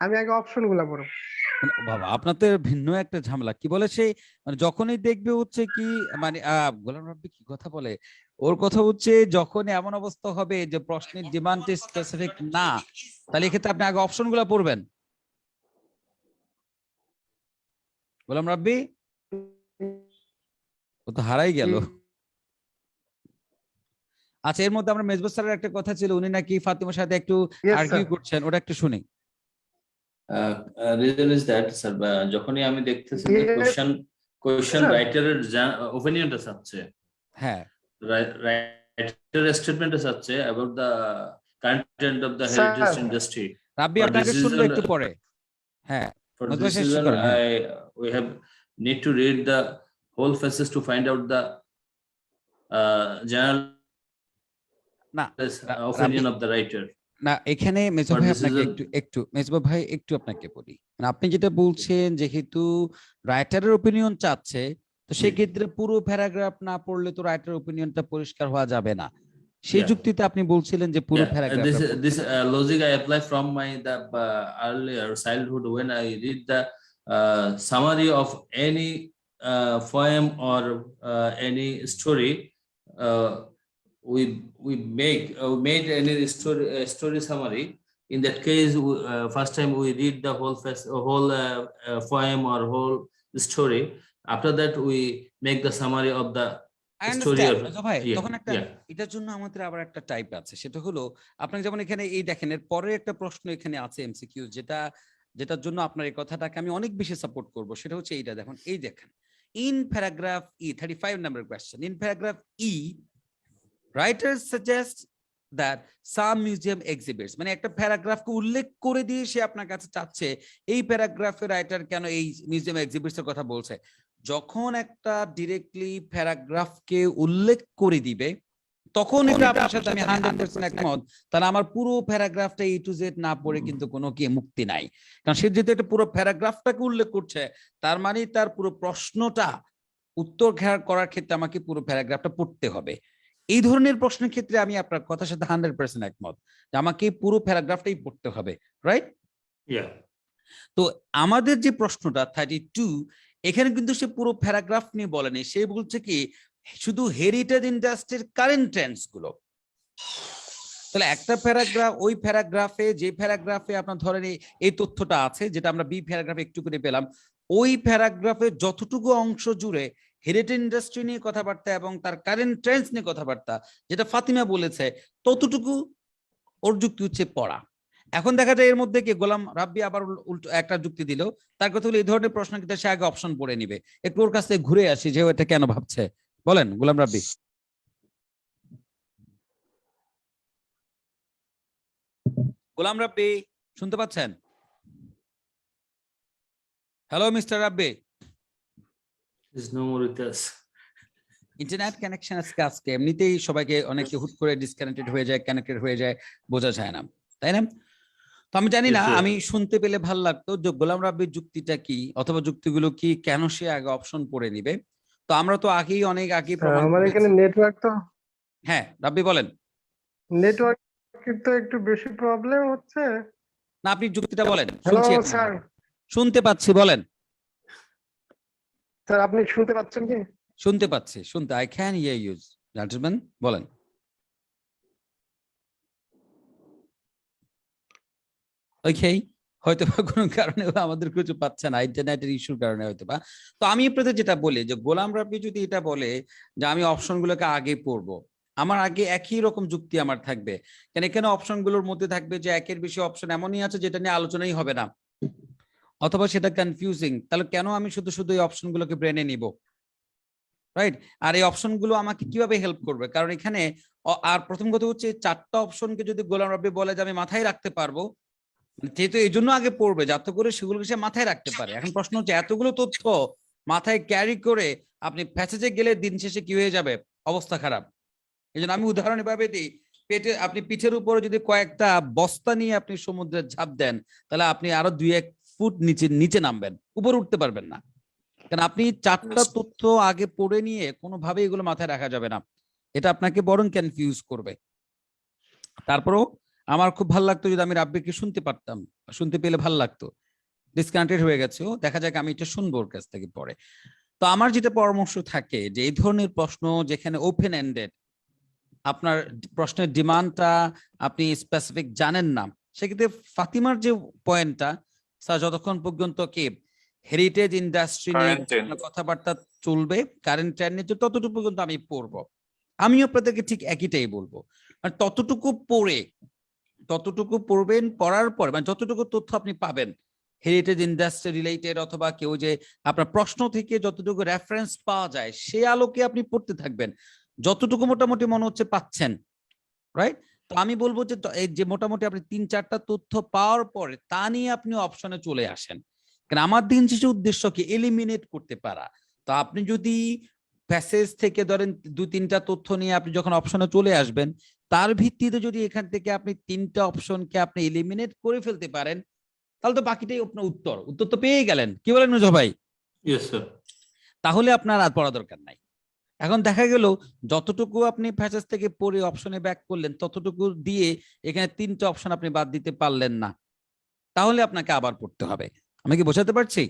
আমি আগে অপশন গুলা পড়বো। বাবা আপনার তো ভিন্ন একটা ঝামেলা। কি বলে সে, মানে যখনই দেখবে হচ্ছে কি, মানে গোলাম রাব্বি কি কথা বলে, ওর কথা হচ্ছে যখন এমন অবস্থা হবে যে প্রশ্নের ডিমান্ড স্পেসিফিক না, তাহলে এক্ষেত্রে আপনি আগে অপশন গুলা পড়বেন। গোলাম রাব্বি ও তো হারাই গেল। আচ্ছা, এর মধ্যে আমরা মেজবা স্যারের একটা কথা ছিল, উনি নাকি ফাতিমার সাথে একটু Yes, আর্গিউ sir. করছেন, ওটা একটু শুনি। Reason is that sir, যখনই আমি দেখতেছি যে Yes, কোশ্চেন sir. রাইটারের ওপিনিয়নটা চাচ্ছে, হ্যাঁ রাইটারের স্টেটমেন্টটা চাচ্ছে about the content of the Sir. heritage industry. Rabbi For আপনাকে this শুনবো reason- একটু পরে। হ্যাঁ For Madhva this শেষ reason, করেন, হ্যাঁ। we have need to read the whole phases to find out the general না opinion of the writer. না, এখানে মেজবা For ভাই this আপনাকে reason- একটু মেজবা ভাই একটু আপনাকে বলি, মানে আপনি যেটা বলছেন যেহেতু রাইটারের ওপিনিয়ন চাচ্ছে, তো সেক্ষেত্রে পুরো প্যারাগ্রাফ না পড়লে তো রাইটার ওপিনিয়নটা পরিষ্কার হওয়া যাবে না, সেই Yeah. যুক্তিতে আপনি বলছিলেন যে পুরো Yeah, paragraph. this logic I apply from my earlier childhood when I read the summary of any poem or any story. We made any story summary. In that case, first time we read the whole poem or whole story. After that, we make the summary of the story. ভাই Yeah, তখন একটা yeah. এটার জন্য আমাদের আবার একটা টাইপ আছে, সেটা হলো আপনার যেমন এখানে এই দেখেন এর পরে একটা প্রশ্ন এখানে আছে এমসিকিউ, যেটার জন্য আপনার এই কথাটাকে আমি অনেক বেশি সাপোর্ট করব, সেটা হচ্ছে এইটা দেখুন, এই দেখেন in paragraph E 35 number question, in paragraph E writers suggest that some museum exhibits, মানে একটা প্যারাগ্রাফকে উল্লেখ করে দিয়ে সে আপনার কাছে চাচ্ছে এই প্যারাগ্রাফে রাইটার কেন এই মিউজিয়াম এক্সিবিটস এর কথা বলছে। যখন একটা ডিরেক্টলি প্যারাগ্রাফকে উল্লেখ করে দিবে তখন এটা আপনার সাথে আমি 100% একমত, তাহলে আমার পুরো প্যারাগ্রাফটা এ টু জেড না পড়ে কিন্তু কোনো কি মুক্তি নাই, কারণ সে যেহেতু একটা পুরো প্যারাগ্রাফটাকে উল্লেখ করছে তার মানে তার পুরো প্রশ্নটা উত্তর করার ক্ষেত্রে আমাকে পুরো প্যারাগ্রাফটা পড়তে হবে। এই ধরনের প্রশ্নের ক্ষেত্রে আমি আপনার কথার সাথে 100% একমত যে আমাকে পুরো প্যারাগ্রাফটাই পড়তে হবে, রাইট? Yeah. তো আমাদের যে প্রশ্নটা 32, এখানে কিন্তু সে পুরো প্যারাগ্রাফ নিয়ে বলেনি, সে বলছে কি শুধু হেরিটেজ ইন্ডাস্ট্রির কারেন্ট ট্রেন্ডস গুলো। তাহলে একটা প্যারাগ্রাফ, ওই প্যারাগ্রাফে যে প্যারাগ্রাফে আপনার ধরেন এই তথ্যটা আছে যেটা আমরা বি প্যারাগ্রাফে একটু করে পেলাম, ওই প্যারাগ্রাফে যতটুকু অংশ জুড়ে হেরিটেজ ইন্ডাস্ট্রি নিয়ে কথাবার্তা এবং তার কারেন্ট ট্রেন্ডস নিয়ে কথাবার্তা যেটা ফাতিমা বলেছে, ততটুকু ওর যুক্তি হচ্ছে পড়া। এখন দেখা যায় এর মধ্যে কি গোলাম রাব্বি আবার উল্টো একটা যুক্তি দিল, তার কথা হলো এই ধরনের প্রশ্ন কিন্তু সে আগে অপশন পড়ে নিবে। একটু ওর কাছ থেকে ঘুরে আসি যে এটা কেন ভাবছে, বলেন গোলাম রাব্বি। গোলাম রাব্বি শুনতে পাচ্ছেন? Hello mister Rabbi. Is no more with us. Internet connection আজকে এমনিতেই সবাইকে অনেকে হুট করে ডিসকানেক্টেড হয়ে যায়, কানেক্টেড হয়ে যায়, বোঝা যায় না, তাই না? তো আমি জানি না, Yes, sir. আমি শুনতে পেলে ভালো লাগতো যে গোলাম রাব্বির যুক্তিটা কি অথবা যুক্তিগুলো কি, কেন সে আগে অপশন পড়ে নিবে। তো আমরা তো আগেই অনেক আগে প্রমাণ আমার করেছি। এখানে হ্যাঁ রাব্বি বলেন। নেটওয়ার্কের তো একটু বেশি প্রবলেম হচ্ছে। না আপনি যুক্তিটা বলেন, হ্যালো শুনছি এখন। স্যার, শুনতে পাচ্ছি, বলেন। স্যার আপনি শুনতে পাচ্ছেন কি? শুনতে পাচ্ছি, I can hear you gentleman, বলেন। ওকে, হয়তো বা কোনো কারণে ও আমাদের কিছু পাচ্ছে না, ইন্টারনেটের ইস্যুর কারণে হয়তো বা। তো আমি আপনাদের যেটা বলি যে গোলাম রাব্বি যদি এটা বলে যে আমি অপশনগুলোকে আগে পড়বো, আমার আগে একই রকম যুক্তি আমার থাকবে, কেন এখানে অপশনগুলোর মধ্যে থাকবে যে একের বেশি অপশন এমনই আছে যেটা নিয়ে আলোচনাই হবে না, অথবা সেটা কনফিউজিং, তাহলে কেন আমি শুধু শুধু এই অপশনগুলোকে ব্রেনে নিব, রাইট? আর এই অপশনগুলো আমাকে কিভাবে হেল্প করবে, কারণ এখানে আর প্রথম কথা হচ্ছে 4টা অপশনকে যদি গোলাম রাব্বি বলে যে আমি মাথায় রাখতে পারবো, যেহেতু এই জন্য আগে পড়বে যাতে করে সেগুলোকে সে মাথায় রাখতে পারে। এখন প্রশ্ন হচ্ছে এতগুলো তথ্য মাথায় ক্যারি করে আপনি প্যাসেজে গেলে দিন শেষে কি হয়ে যাবে, অবস্থা খারাপ। এই জন্য আমি উদাহরণ এভাবে দিই, আপনি পিঠের উপরে যদি কয়েকটা বস্তা নিয়ে আপনি সমুদ্রে ঝাঁপ দেন, তাহলে আপনি আরো 2-1 ফুট নিচে নামবেন, উপরে উঠতে পারবেন না, কারণ আপনি 4টা তথ্য আগে পড়ে নিয়ে কোনোভাবে এগুলো মাথায় রাখা যাবে না, এটা আপনাকে বরং কনফিউজ করবে। তারপরেও আমার খুব ভালো লাগতো যদি আমি রাব্বিকে শুনতে পারতাম, শুনতে পেলে ভালো লাগতো। ডিসকানেক্টেড হয়ে গেছে, দেখা যাক আমি এটা শুনবো ওর কাছ থেকে পরে। তো আমার যেটা পরামর্শ থাকে যে এই ধরনের প্রশ্ন যেখানে ওপেন এন্ডেড, আপনার প্রশ্নের ডিমান্ডটা আপনি স্পেসিফিক জানেন না, সেক্ষেত্রে ফাতিমার যে পয়েন্টটা, স্যার যতক্ষণ পর্যন্ত কি হেরিটেজ ইন্ডাস্ট্রি নিয়ে Current trend. কথাবার্তা চলবে, কারেন্ট ট্রেন্ড নিয়ে ততটুকু পর্যন্ত আমি পড়বো, আমিও আপনাদেরকে ঠিক একইটাই বলবো। মানে ততটুকু পড়বেন, পড়ার পর মানে যতটুকু তথ্য আপনি পাবেন হেরিটেজ ইন্ডাস্ট্রি রিলেটেড, অথবা কেউ যে আপনার প্রশ্ন থেকে যতটুকু রেফারেন্স পাওয়া যায় সে আলোকে আপনি পড়তে থাকবেন, যতটুকু মোটামুটি মনে হচ্ছে পাচ্ছেন, রাইট? তো আমি বলবো যে এই যে মোটামুটি আপনি 3-4টা তথ্য পাওয়ার পরে তা নিয়ে আপনি অপশনে চলে আসেন, কারণ আমার দিন শেষে উদ্দেশ্য কি এলিমিনেট করতে পারা। তো আপনি যদি প্যাসেজ থেকে ধরেন 2-3টা তথ্য নিয়ে আপনি যখন অপশনে চলে আসবেন, তার ভিত্তিতে যদি এখান থেকে আপনি 3টা অপশনকে আপনি এলিমিনেট করে ফেলতে পারেন, তাহলে তো বাকিটাই আপনার উত্তর তো পেয়ে গেলেন, কি বলেন নুজা ভাই? Yes, sir. তাহলে আপনার আর পড়া দরকার নাই। এখন দেখা গেল যতটুকু আপনি প্যাসেজ থেকে পড়ে অপশনে ব্যাক করলেন ততটুকু দিয়ে এখানে 3টা অপশন আপনি বাদ দিতে পারলেন না, তাহলে আপনাকে আবার পড়তে হবে। আমি কি বোঝাতে পারছি?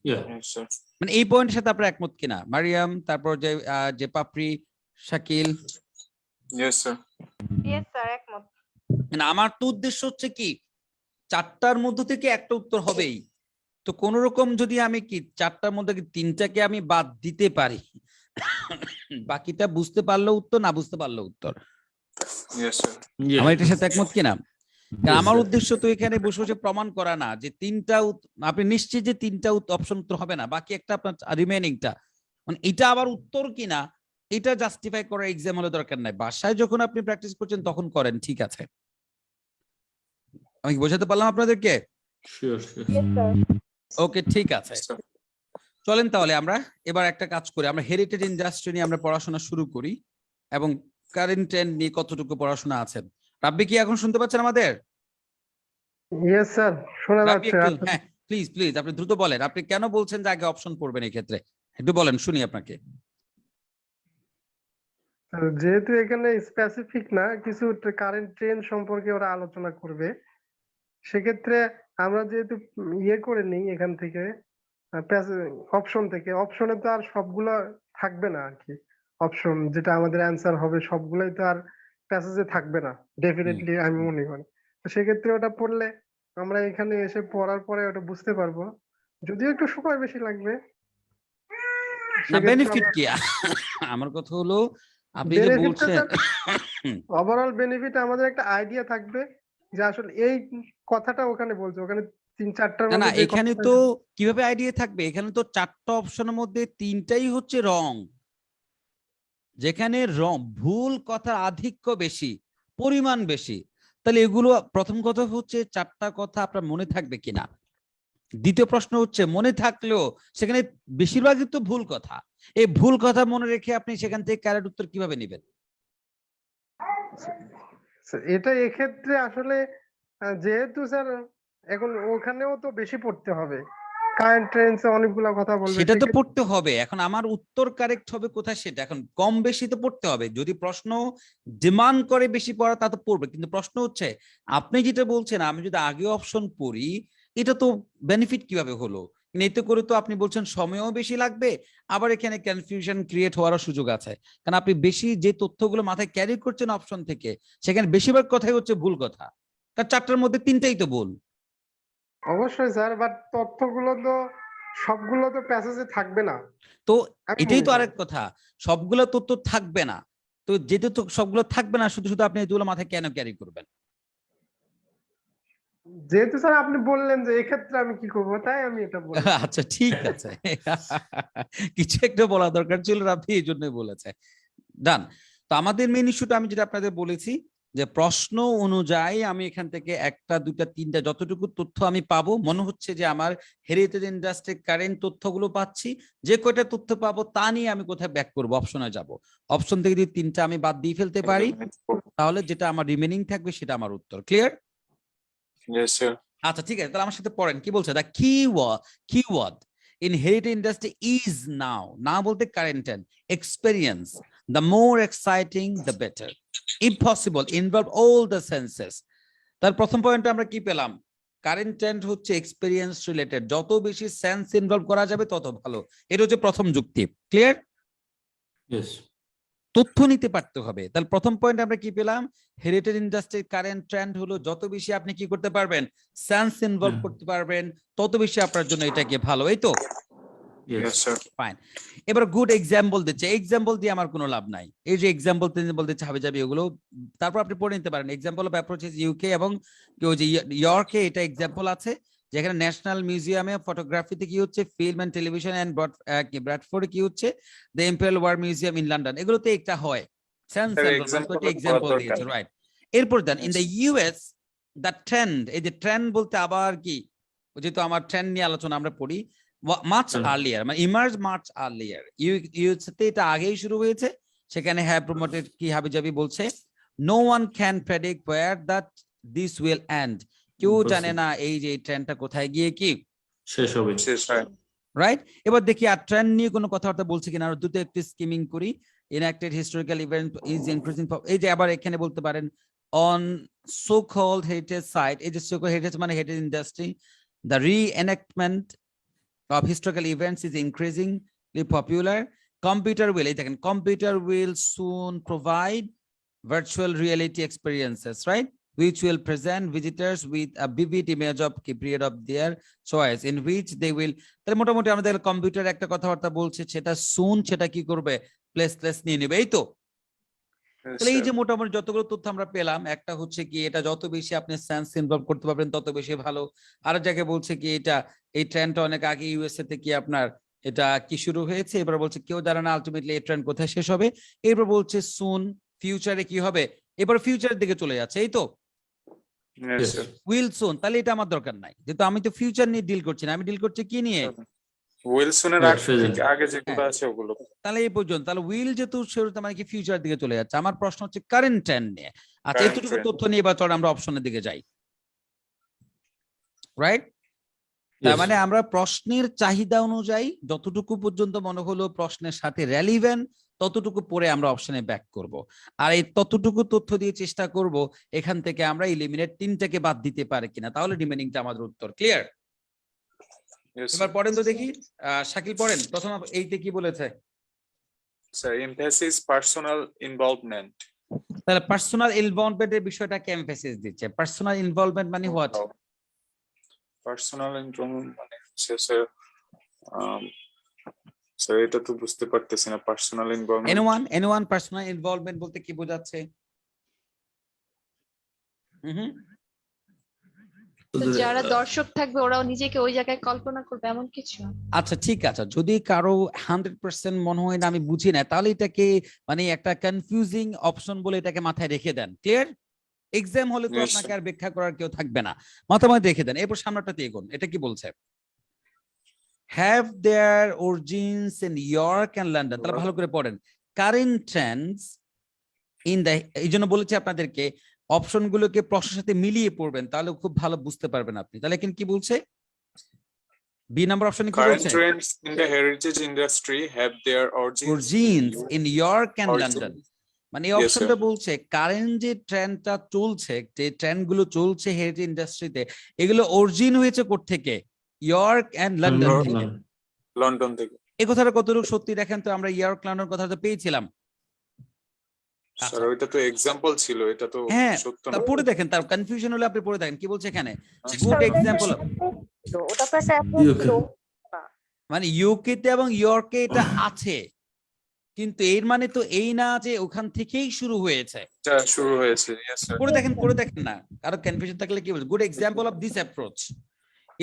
Yeah. Yes, sir. মানে এই পয়েন্টের সাথে আপনারা একমত কিনা? মারিয়াম, তারপর যে Papri, Shakil. Yes, sir. Yes sir, একমত। মানে আমার তো উদ্দেশ্য হচ্ছে কি 4টার মধ্যে থেকে একটা উত্তর হবেই, তো কোন রকম যদি আমি কি 4টার মধ্যে 3টাকে আমি বাদ দিতে পারি, বাকিটা বুঝতে পারলেও উত্তর, না বুঝতে পারলেও উত্তর। Yes, sir. Yes. আমার এটার সাথে একমত কিনা? Yes, আমার sir. উদ্দেশ্য তো এখানে বসে বসে প্রমাণ করা না যে 3টা আপনি নিশ্চিত যে 3টা অপশন উত্তর হবে না, বাকি একটা আপনার রিমেনিংটা মানে এটা আবার উত্তর কিনা এটা জাস্টিফাই করার এক্সাম হলে দরকার নাই, বাসায় যখন আপনি প্র্যাকটিস করছেন তখন করেন, ঠিক আছে? আমি কি বোঝাতে পারলাম আপনাদেরকে? Sure, sure. Yes sir. Okay, ঠিক আছে। Yes, sir. চলেন তাহলে আমরা এবার একটা কাজ করি, আমরা হেরিটেজ ইন্ডাস্ট্রি নিয়ে আমরা পড়াশোনা শুরু করি এবং কারেন্ট ট্রেন্ড নিয়ে কতটুকু পড়াশোনা আছে। রাব্বি কি এখন শুনতে পাচ্ছেন আমাদের? ইয়েস স্যার, শোনা রাব্বি যাচ্ছে। একটু, হ্যাঁ প্লিজ আপনি দ্রুত বলেন, আপনি কেন বলছেন যে আগে অপশন পড়বেন এই ক্ষেত্রে, একটু বলেন শুনি আপনাকে। যেহেতু এখানে স্পেসিফিক না, কিছু কারেন্ট ট্রেন্ড সম্পর্কে ওরা আলোচনা করবে, সেক্ষেত্রে আমরা যেহেতু ইয়ে করে নিই এখান থেকে অপশন থেকে, অপশনে তো আর সবগুলা থাকবে না আর কি, অপশন যেটা আমাদের অ্যান্সার হবে সবগুলাই তো আর প্যাসেজে থাকবে না ডেফিনেটলি, আমি মনে করি। তো সেক্ষেত্রে ওটা পড়লে আমরা এখানে এসে পড়ার পরে ওটা বুঝতে পারবো, যদিও একটু সময় বেশি লাগবে। না বেনিফিট কি? আমার কথা হলো আপনি যে বলছেন ওভারঅল বেনিফিট আমাদের একটা আইডিয়া থাকবে যে আসলে এই কথাটা ওখানে বলছে, ওখানে 3-4টার না মধ্যে যে এখানে কথাটা- তো কিভাবে আইডিয়া থাকবে, এখানে তো 4টা অপশনের মধ্যে 3টাই হচ্ছে রং, যেখানে ভুল কথার আধিক্য বেশি, পরিমাণ বেশি, তাহলে এগুলো প্রথম কথা হচ্ছে 4টা কথা আপনার মনে থাকবে কিনা। দ্বিতীয় প্রশ্ন হচ্ছে মনে থাকলেও সেখানে বেশিরভাগই তো ভুল কথা, এই ভুল কথা মনে রেখে আপনি সেখান থেকে কারেক্ট উত্তর কিভাবে নেবেন? এটা এক্ষেত্রে আসলে যেহেতু স্যার এখন ওখানেও তো বেশি পড়তে হবে, কারেন্ট ট্রেন্ডসে অনেকগুলা কথা বলবে, সেটা তো সেক্ষেত্রে পড়তে হবে। এখন আমার উত্তর কারেক্ট হবে কোথায় সেটা, এখন কম বেশি তো পড়তে হবে। যদি প্রশ্ন ডিমান্ড করে বেশি পড়া তা তো পড়বে, কিন্তু প্রশ্ন হচ্ছে আপনি যেটা বলছেন আমি যদি আগে অপশন পড়ি এটা তো বেনিফিট কিভাবে হলো? কিন্তু এতে করে তো আপনি বলছেন সময়ও বেশি লাগবে, আবার এখানে কনফিউশন ক্রিয়েট হওয়ারও সুযোগ আছে, কারণ আপনি বেশি যে তথ্যগুলো মাথায় ক্যারি করছেন অপশন থেকে সেখানে বেশিরভাগ কথাই হচ্ছে ভুল কথা, কারণ 4টার মধ্যে 3টাই তো ভুল। অবশ্যই স্যার, বাট তথ্যগুলো তো সবগুলো তো প্যাসেজে থাকবে না। তো আমি এটাই বলি তো স্যার, আরেক কথা, সবগুলো তথ্য থাকবে না, তো যেহেতু তো সবগুলো থাকবে না শুধু শুধু আপনি এগুলো মাথায় কেন ক্যারি করবেন? যেহেতু স্যার আপনি বললেন যে এক্ষেত্রে আমি কি করবো, তাই আমি এটা বললাম। আচ্ছা ঠিক আছে, কিছু একটা বলা দরকার ছিল, আপনি এই জন্যই বলেছে। ডান। তো আমাদের মেইন ইস্যুটা আমি যেটা আপনাদের বলেছি যে প্রশ্ন অনুযায়ী আমি এখান থেকে 1টা 2টা 3টা যতটুকু তথ্য আমি পাবো, মনে হচ্ছে যে আমার হেরিটেজ ইন্ডাস্ট্রির কারেন্ট তথ্যগুলো পাচ্ছি, যে কয়টা তথ্য পাবো তা নিয়ে আমি কোথায় ব্যাক করবো, অপশনে যাব। অপশন থেকে যদি 3টা আমি বাদ দিয়ে ফেলতে পারি তাহলে যেটা আমার রিমেনিং থাকবে সেটা আমার উত্তর। ক্লিয়ার? Yes, sir. আচ্ছা ঠিক আছে, তাহলে আমার সাথে পড়েন কি বলছে। দা keyword in heritage industry is now, না বলতে current and experience, the more exciting the better, if possible involve all the senses। তার প্রথম পয়েন্টে আমরা কি পেলাম? কারেন্ট ট্রেন্ড হচ্ছে এক্সপেরিয়েন্স রিলেটেড, যত বেশি সেন্স ইনভলভ করা যাবে তত ভালো, এটা হচ্ছে প্রথম যুক্তি। ক্লিয়ার? Yes. তথ্য নিতে পারতে হবে। তাহলে প্রথম পয়েন্ট আমরা কি পেলাম? হেরিটেজ ইন্ডাস্ট্রির কারেন্ট ট্রেন্ড হলো যত বেশি আপনি কি করতে পারবেন, সেন্স ইনভলভ করতে পারবেন, তত বেশি আপনার জন্য এটা কি ভালো, এই তো? Yes. Yes, sir. ফাইন। এবার গুড এক্সাম্পল দিচ্ছে, এক্সাম্পল দিয়ে আমার কোনো লাভ নাই, এই যে এক্সাম্পল দিচ্ছে হাবি যাবি ওগুলো, তারপর আপনি পড়ে নিতে পারেন। Example of approach is UK এবং ওই যে ইয়র্কে এটা এক্সাম্পল আছে, যেখানে ন্যাশনাল মিউজিয়ামে ফটোগ্রাফিতে কি হচ্ছে, ফিল্ম এন্ড টেলিভিশন এন্ড ব্র্যাডফোর্ডে কি হচ্ছে, the Imperial War Museum in London, এগুলোতে একটা হয় সেন্স Sir, এক্সাম্পল example করা দিয়েছে, দরকার। রাইট? এরপর then in Yes. The US the trend, এই যে ট্রেন্ড বলতে আবার কি, যেহেতু আমার ট্রেন্ড নিয়ে আলোচনা আমরা পড়ি, মাচ আর্লিয়ার মানে ইমার্জ মাচ আর্লিয়ার, ইউএসএতে এটা আগেই শুরু হয়েছে, সেখানে হ্যাভ প্রমোটেড কি হাবিজাবি বলছে, no one can predict where that this will end, কেউ জানে না এই যে ট্রেন্ডটা কোথায় গিয়ে কি শেষ হবে। Yes, sir. রাইট? এবার দেখি আর ট্রেন্ড নিয়ে কোনো কথাবার্তা বলছে কিনা, আর দুটো একটু স্কিমিং করি। Enacted historical event is increasing, এই যে আবার এখানে বলতে পারেন on so called heritage site, এই যে সো কল্ড হেরিটেজ মানে heritage industry, the reenactment of historical events is increasingly popular. Computer will, এই দেখেন, computer will soon provide virtual reality experiences, right? Which will present visitors with a vivid image of a period of their choice in which they will, তাহলে মোটামুটি আমাদের কম্পিউটার একটা কথাবার্তা বলছে, সেটা soon সেটা কি করবে, প্লেস নিয়ে নেবে, এই তো? Yes, তাহলে এই sir. যে মোটামুটি যতগুলো তথ্য আমরা পেলাম, একটা হচ্ছে কি এটা যত বেশি আপনি সেন্স ইনভলভ করতে পারবেন তত বেশি ভালো। আর জায়গায় বলছে কি এটা এই ট্রেন্ডটা অনেক আগে ইউএসএ তে কি আপনার এটা কি শুরু হয়েছে, এবার বলছে কেউ জানে না আলটিমেটলি এই ট্রেন্ড কোথায় শেষ হবে। এরপর বলছে সুন, ফিউচারে কি হবে, এবার ফিউচারের দিকে চলে যাচ্ছে, এই তো? Yes, Yes. sir. Will soon, তাহলে এটা আমার দরকার নাই, যেহেতু আমি তো ফিউচার নিয়ে ডিল করছি না, আমি ডিল করছি কি নিয়ে, উইলসনের Yes, আগে present. আগে যেগুলো আছে ওগুলো। তাহলে এই পর্যন্ত। তাহলে উইল যেহেতু সেহেতু মানে কি ফিউচার দিকে চলে যাচ্ছে, আমার প্রশ্ন হচ্ছে কারেন্ট ট্রেন্ড নিয়ে। আচ্ছা Current এতটুকু trend. তথ্য নিয়ে এবার চল আমরা অপশনের দিকে যাই, রাইট? তার Yes. মানে আমরা প্রশ্নের চাহিদা অনুযায়ী যতটুকু পর্যন্ত মনে হলো প্রশ্নের সাথে রেলিভেন্ট ততটুকু পরে আমরা অপশনে ব্যাক করব, আর এই ততটুকু তথ্য দিয়ে চেষ্টা করব এখান থেকে আমরা ইলিমিনেট 3টাকে বাদ দিতে পারে কিনা, তাহলে রিমেনিংটা আমাদের উত্তর। ক্লিয়ার? Yes, এবার sir. পড়েন তো দেখি, শাকিল পড়েন প্রথম এইতে কি বলেছে। Sir, emphasis personal involvement. তাহলে পার্সোনাল ইনভলভমেন্টের বিষয়টাকে এমফেসিস দিচ্ছে। পার্সোনাল ইনভলভমেন্ট মানে হোয়াট? Personal involvement মানে হচ্ছে স্যার স্যার এটা তো বুঝতে পারতেছি না personal involvement. Anyone personal involvement বলতে কি বোঝাচ্ছে? তো যারা দর্শক থাকবে ওরাও নিজেকে ওই জায়গায় কল্পনা করবে এমন কিছু? আচ্ছা ঠিক আছে, যদি কারো 100% মনে হয় না আমি বুঝি না, তাহলে এটাকে মানে একটা কনফিউজিং অপশন বলে এটাকে মাথায় রেখে দেন। ক্লিয়ার? এক্সাম হলে তো Yes, আপনাকে sir. আর ব্যাখ্যা করার কেউ থাকবে না, মাথায় রেখে দেন। এরপর সামনেটাতে এগোন। এটা কি বলছে? Have their origins in York and London. তাহলে ভালো করে পড়েন। কারেন্ট ট্রেন্ডস ইন দ্য, এই জন্য বলেছি আপনাদেরকে অপশনগুলোকে প্রশ্নের সাথে মিলিয়ে পড়বেন, তাহলে খুব ভালো বুঝতে পারবেন আপনি। তাহলে এখানে কি বলছে, বি নাম্বার অপশনে কি Current বলছে, trends in the heritage industry have their origins in York and origin- London. মানে এই Yes, অপশনটা sir. বলছে কারেন্ট যে ট্রেন্ডটা চলছে, যে ট্রেন্ড গুলো চলছে হেরিটেজ ইন্ডাস্ট্রিতে, এগুলো অরিজিন হয়েছে কোত্থেকে, ইয়র্ক এন্ড লন্ডন London. থেকে। লন্ডন থেকে। এই কথাটা কতটুকু সত্যি দেখেন তো, আমরা ইয়র্ক লন্ডন কথাটা পেয়েছিলাম। স্যার ওইটা তো এক্সাম্পল ছিল, এটা তো হ্যাঁ, সত্য না। তা পড়ে দেখেন, তার কনফিউশন হলে আপনি পড়ে দেখেন কি বলছে এখানে, আচ্ছা। Good sir, example. ওটা তো একটা approach UK ছিল। মানে ইউকে তে এবং ইয়র্কে এটা আছে, কিন্তু এর মানে তো এই না যে ওখান থেকেই শুরু হয়েছে। এটা শুরু হয়েছে, yes sir. পড়ে দেখেন না, কারো কনফিউশন থাকলে কি বলছে, good example of this approach.